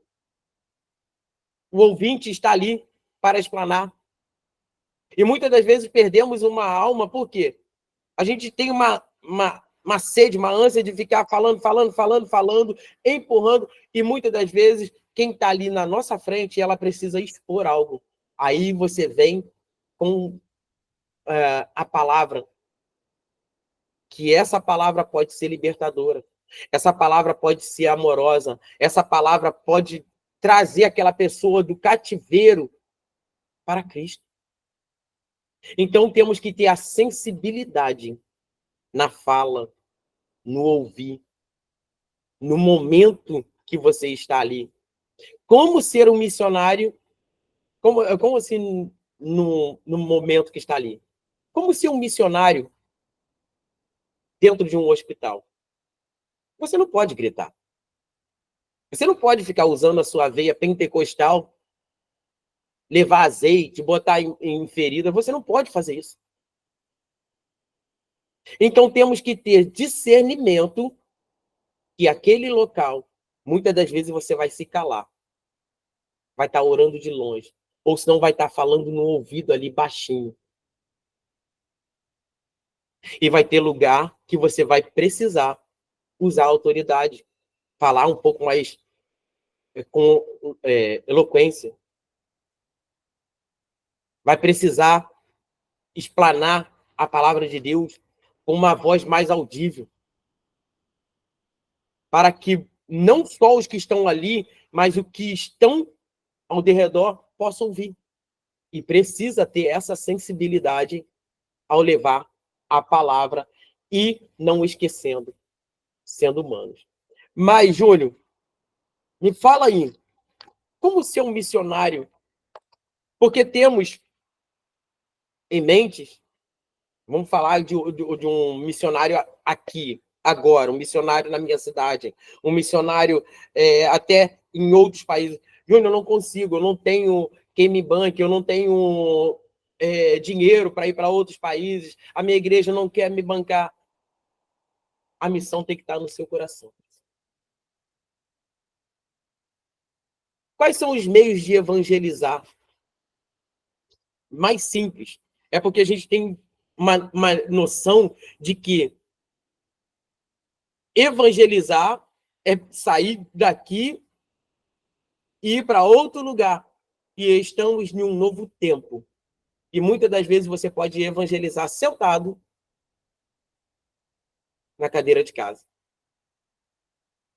ouvinte está ali para explanar. E muitas das vezes perdemos uma alma, por quê? A gente tem uma sede, uma ânsia de ficar falando, empurrando, e muitas das vezes quem está ali na nossa frente, ela precisa expor algo. Aí você vem com a palavra, que essa palavra pode ser libertadora, essa palavra pode ser amorosa, essa palavra pode trazer aquela pessoa do cativeiro para Cristo. Então temos que ter a sensibilidade na fala, no ouvir, no momento que você está ali. Como ser um missionário, como assim no momento que está ali? Como ser um missionário dentro de um hospital? Você não pode gritar. Você não pode ficar usando a sua veia pentecostal, levar azeite, botar em ferida. Você não pode fazer isso. Então temos que ter discernimento que aquele local, muitas das vezes você vai se calar. Vai estar orando de longe. Ou senão vai estar falando no ouvido ali baixinho. E vai ter lugar que você vai precisar usar a autoridade. Falar um pouco mais com eloquência. Vai precisar explanar a palavra de Deus com uma voz mais audível. Para que não só os que estão ali, mas os que estão ao redor possam ouvir. E precisa ter essa sensibilidade ao levar a palavra e não esquecendo, sendo humanos. Mas, Júlio, me fala aí, como ser um missionário? Porque temos em mente, vamos falar de um missionário aqui, agora, um missionário na minha cidade, um missionário até em outros países. Júnior, eu não consigo, eu não tenho quem me banque, eu não tenho dinheiro para ir para outros países, a minha igreja não quer me bancar. A missão tem que estar no seu coração. Quais são os meios de evangelizar? Mais simples. É porque a gente tem uma noção de que evangelizar é sair daqui e ir para outro lugar. E estamos em um novo tempo. E muitas das vezes você pode evangelizar sentado na cadeira de casa.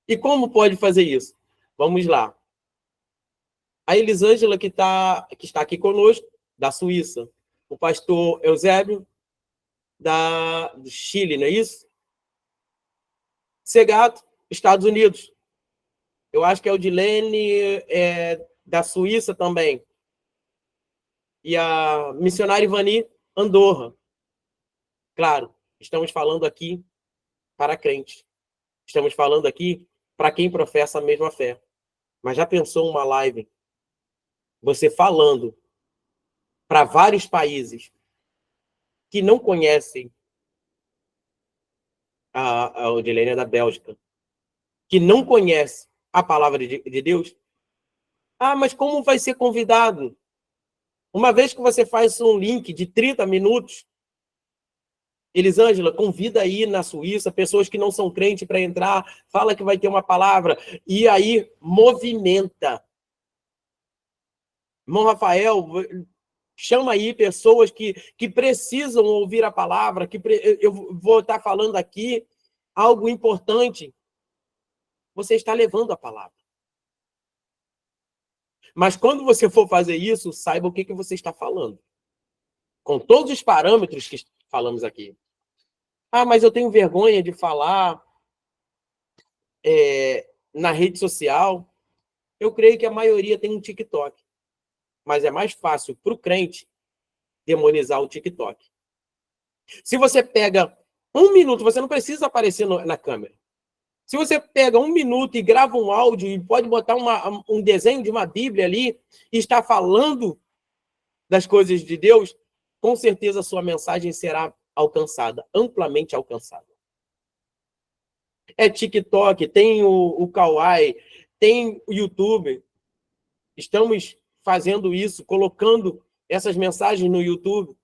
E como pode fazer isso? Vamos lá. A Elisângela, que está aqui conosco, da Suíça. O pastor Eusébio, do Chile, não é isso? Segato, Estados Unidos. Eu acho que é o Dilene, da Suíça também. E a missionária Ivani, Andorra. Claro, estamos falando aqui para crentes. Estamos falando aqui para quem professa a mesma fé. Mas já pensou uma live? Você falando para vários países que não conhecem a Odilene da Bélgica, que não conhece a palavra de Deus? Ah, mas como vai ser convidado? Uma vez que você faz um link de 30 minutos, Elisângela, convida aí na Suíça pessoas que não são crentes para entrar, fala que vai ter uma palavra, e aí movimenta. Irmão Rafael, chama aí pessoas que precisam ouvir a palavra, eu vou estar falando aqui algo importante. Você está levando a palavra. Mas quando você for fazer isso, saiba o que você está falando. Com todos os parâmetros que falamos aqui. Ah, mas eu tenho vergonha de falar na rede social. Eu creio que a maioria tem um TikTok. Mas é mais fácil para o crente demonizar o TikTok. Se você pega 1 minuto, você não precisa aparecer na câmera. Se você pega 1 minuto e grava um áudio e pode botar um desenho de uma Bíblia ali e está falando das coisas de Deus, com certeza a sua mensagem será alcançada, amplamente alcançada. É TikTok, tem o Kawaii, tem o YouTube. Estamos fazendo isso, colocando essas mensagens no YouTube.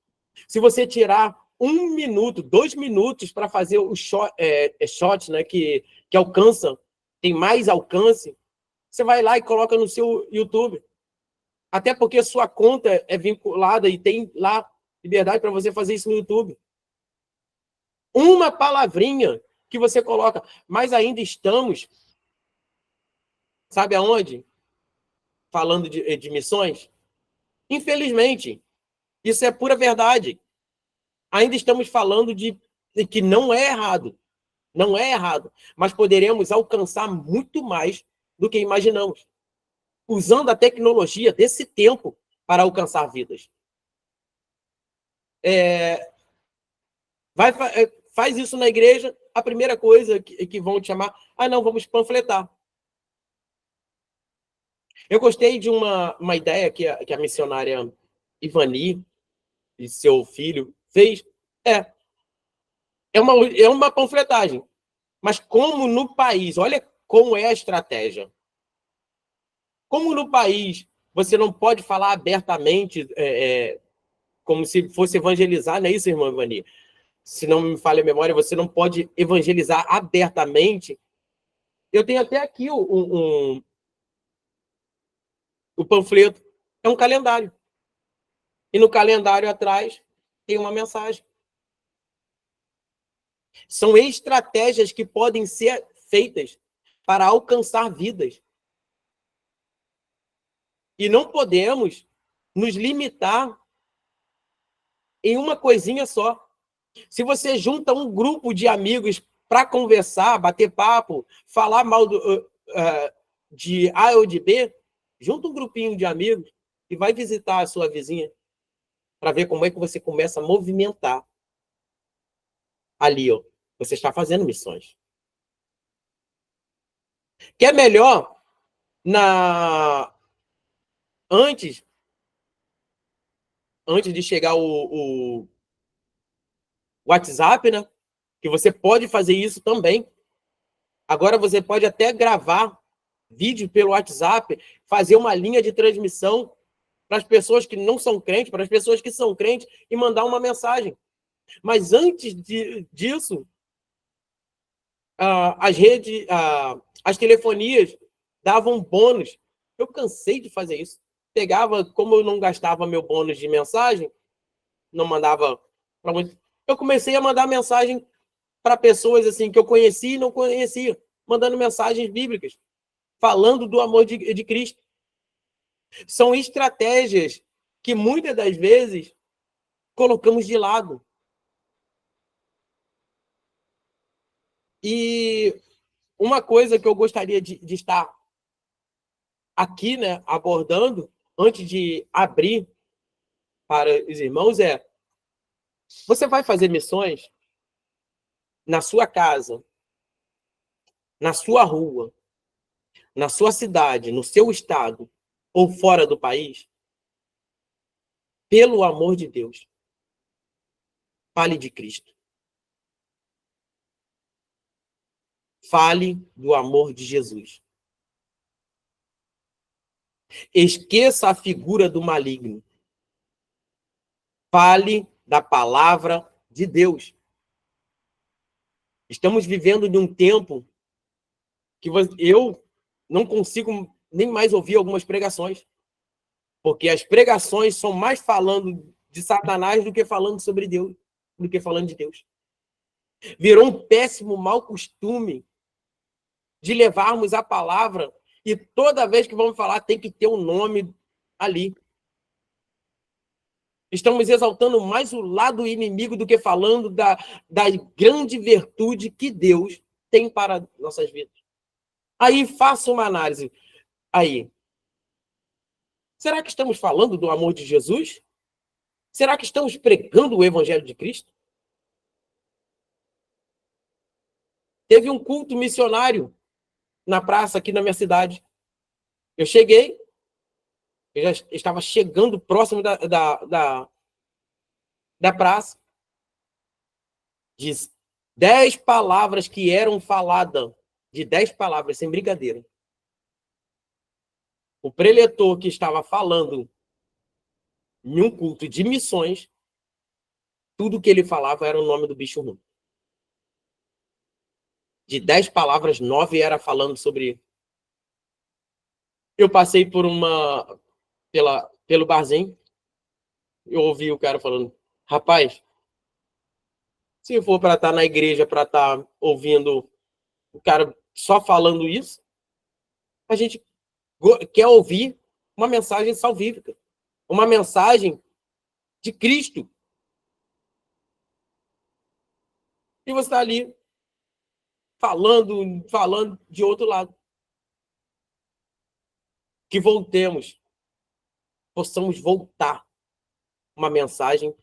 Se você tirar 1 minuto, 2 minutos para fazer o shot, né, que alcança, tem mais alcance, você vai lá e coloca no seu YouTube. Até porque sua conta é vinculada e tem lá liberdade para você fazer isso no YouTube. Uma palavrinha que você coloca, mas ainda estamos, sabe aonde? Falando de missões? Infelizmente, isso é pura verdade. Ainda estamos falando de que não é errado. Não é errado. Mas poderemos alcançar muito mais do que imaginamos. Usando a tecnologia desse tempo para alcançar vidas. Faz isso na igreja, a primeira coisa que vão te chamar, não, vamos panfletar. Eu gostei de uma ideia que a missionária Ivani e seu filho fez. É uma panfletagem. Mas como no país, olha como é a estratégia. Como no país você não pode falar abertamente, como se fosse evangelizar, não é isso, irmã Ivani? Se não me falha a memória, você não pode evangelizar abertamente. Eu tenho até aqui o panfleto. É um calendário. E no calendário atrás tem uma mensagem. São estratégias que podem ser feitas para alcançar vidas. E não podemos nos limitar em uma coisinha só. Se você junta um grupo de amigos para conversar, bater papo, falar mal de A ou de B, junta um grupinho de amigos e vai visitar a sua vizinha para ver como é que você começa a movimentar. Ali, ó, você está fazendo missões. Que é melhor antes de chegar o WhatsApp, né? Que você pode fazer isso também. Agora você pode até gravar vídeo pelo WhatsApp, fazer uma linha de transmissão para as pessoas que não são crentes, para as pessoas que são crentes, e mandar uma mensagem. Mas antes disso, as telefonias davam bônus. Eu cansei de fazer isso. Pegava, como eu não gastava meu bônus de mensagem, não mandava para muito. Eu comecei a mandar mensagem para pessoas assim que eu conhecia e não conhecia, mandando mensagens bíblicas, falando do amor de Cristo. São estratégias que muitas das vezes colocamos de lado. E uma coisa que eu gostaria de estar aqui, né, abordando, antes de abrir para os irmãos, é: você vai fazer missões na sua casa, na sua rua, na sua cidade, no seu estado ou fora do país? Pelo amor de Deus, fale de Cristo. Fale do amor de Jesus. Esqueça a figura do maligno. Fale da palavra de Deus. Estamos vivendo de um tempo que eu não consigo nem mais ouvir algumas pregações, porque as pregações são mais falando de Satanás do que falando sobre Deus, do que falando de Deus. Virou um péssimo mau costume de levarmos a palavra e toda vez que vamos falar tem que ter um nome ali. Estamos exaltando mais o lado inimigo do que falando da grande virtude que Deus tem para nossas vidas. Aí faça uma análise. Aí, será que estamos falando do amor de Jesus? Será que estamos pregando o evangelho de Cristo? Teve um culto missionário na praça aqui na minha cidade. Eu cheguei, eu já estava chegando próximo da praça. De 10 palavras que eram faladas, de 10 palavras, sem brincadeira. O preletor que estava falando em um culto de missões, tudo que ele falava era o nome do bicho ruim. De 10 palavras, 9 era falando sobre... Eu passei pelo barzinho, eu ouvi o cara falando: rapaz, se for para estar na igreja, para estar ouvindo o cara só falando isso, a gente quer ouvir uma mensagem salvífica, uma mensagem de Cristo. E você está ali falando de outro lado. Que possamos voltar uma mensagem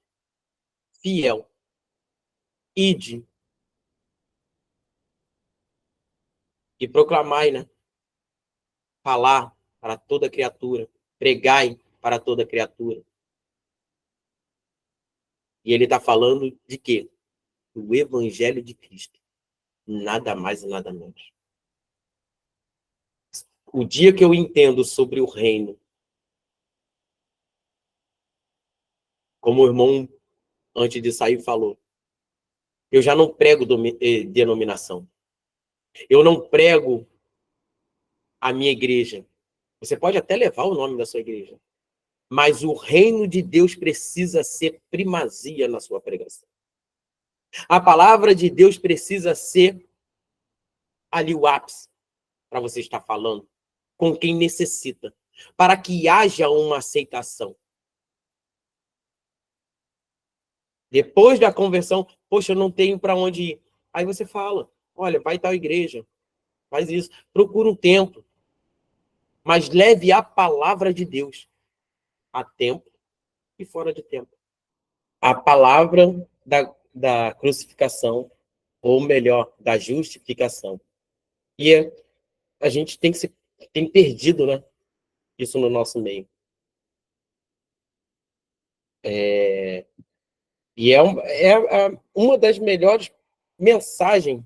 fiel. Ide e proclamai, né? Falar para toda criatura, pregai para toda criatura. E ele está falando de quê? Do evangelho de Cristo. Nada mais e nada menos. O dia que eu entendo sobre o reino, como o irmão antes de sair falou, eu já não prego denominação. Eu não prego a minha igreja. Você pode até levar o nome da sua igreja, mas o reino de Deus precisa ser primazia na sua pregação. A palavra de Deus precisa ser ali o ápice para você estar falando com quem necessita, para que haja uma aceitação. Depois da conversão, poxa, eu não tenho para onde ir. Aí você fala: olha, vai tal igreja, faz isso, procura um templo, mas leve a palavra de Deus a tempo e fora de tempo. A palavra da crucificação, ou melhor, da justificação. E a gente tem perdido, né, isso no nosso meio. E é uma das melhores mensagens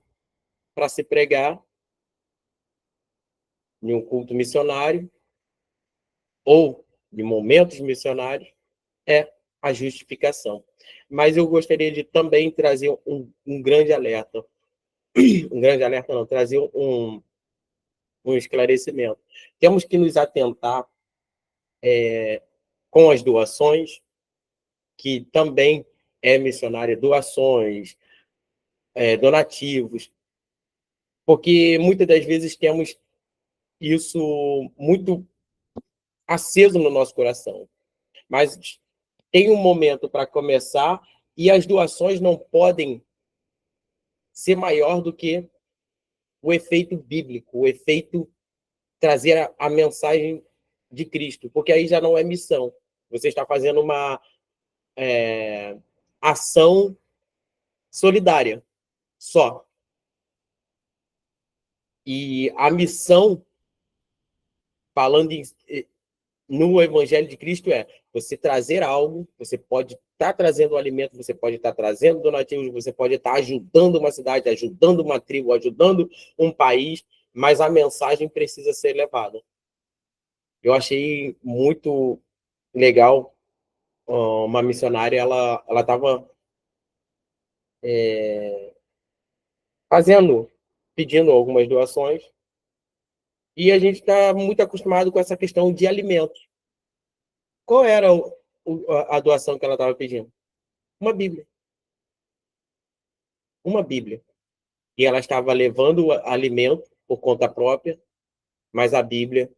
para se pregar em um culto missionário ou de momentos missionários é a justificação. Mas eu gostaria de também trazer um grande alerta. Um grande alerta não, trazer um esclarecimento. Temos que nos atentar com as doações, que também é missionária, doações, donativos, porque muitas das vezes temos isso muito aceso no nosso coração. Mas tem um momento para começar e as doações não podem ser maior do que o efeito bíblico, o efeito trazer a mensagem de Cristo, porque aí já não é missão. Você está fazendo uma ação solidária só. E a missão, falando no Evangelho de Cristo, é você trazer algo, você pode estar trazendo alimento, você pode estar trazendo donativos, você pode estar ajudando uma cidade, ajudando uma tribo, ajudando um país, mas a mensagem precisa ser levada. Eu achei muito legal, uma missionária, ela estava pedindo algumas doações, e a gente está muito acostumado com essa questão de alimentos. Qual era a doação que ela estava pedindo? Uma Bíblia. Uma Bíblia. E ela estava levando alimento por conta própria, mas a Bíblia,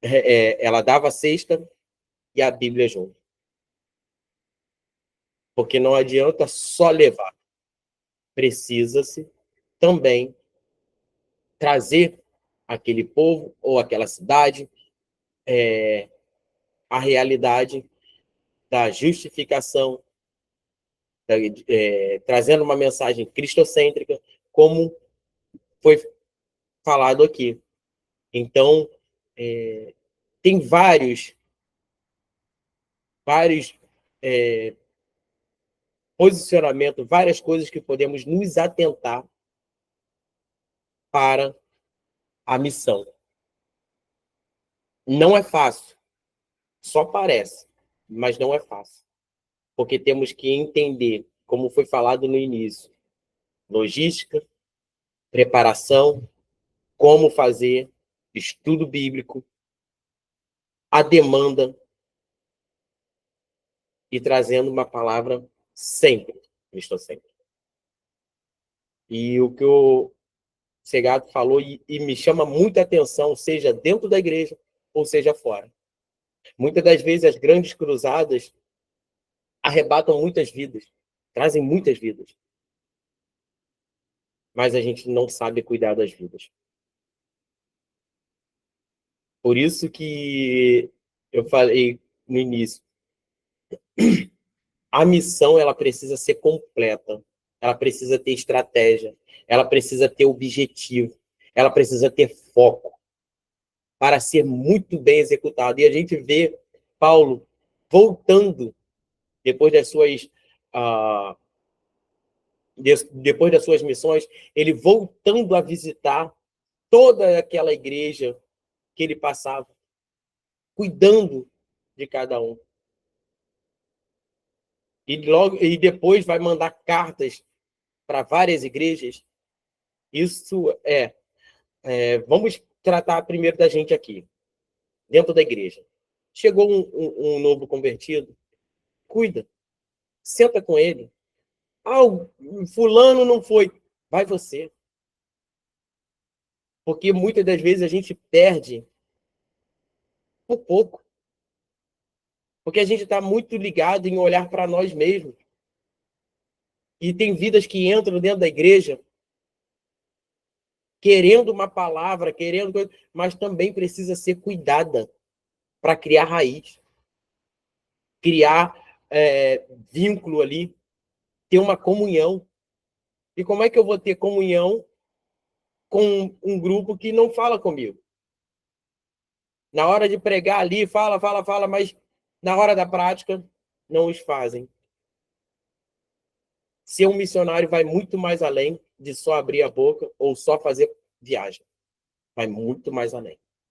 ela dava a cesta e a Bíblia junto. Porque não adianta só levar. Precisa-se também trazer aquele povo ou aquela cidade a realidade da justificação, trazendo uma mensagem cristocêntrica, como foi falado aqui. Então, tem vários posicionamentos, várias coisas que podemos nos atentar para a missão. Não é fácil, só parece, mas não é fácil. Porque temos que entender, como foi falado no início, logística, preparação, como fazer, estudo bíblico, a demanda e trazendo uma palavra sempre, cristocêntrica. E o que o Segato falou e me chama muita atenção, seja dentro da igreja ou seja fora. Muitas das vezes as grandes cruzadas arrebatam muitas vidas, trazem muitas vidas. Mas a gente não sabe cuidar das vidas. Por isso que eu falei no início, a missão ela precisa ser completa, ela precisa ter estratégia, ela precisa ter objetivo, ela precisa ter foco para ser muito bem executada. E a gente vê Paulo voltando depois das suas depois das suas missões, ele voltando a visitar toda aquela igreja que ele passava, cuidando de cada um. E depois vai mandar cartas para várias igrejas. Isso vamos tratar primeiro da gente aqui, dentro da igreja. Chegou um novo convertido, cuida, senta com ele. O fulano não foi, vai você. Porque muitas das vezes a gente perde por pouco. Porque a gente está muito ligado em olhar para nós mesmos. E tem vidas que entram dentro da igreja querendo uma palavra, querendo coisa, mas também precisa ser cuidada para criar raiz, criar vínculo ali, ter uma comunhão. E como é que eu vou ter comunhão com um grupo que não fala comigo? Na hora de pregar ali, fala, mas na hora da prática, não os fazem. Ser um missionário vai muito mais além de só abrir a boca ou só fazer viagem. vai muito mais além.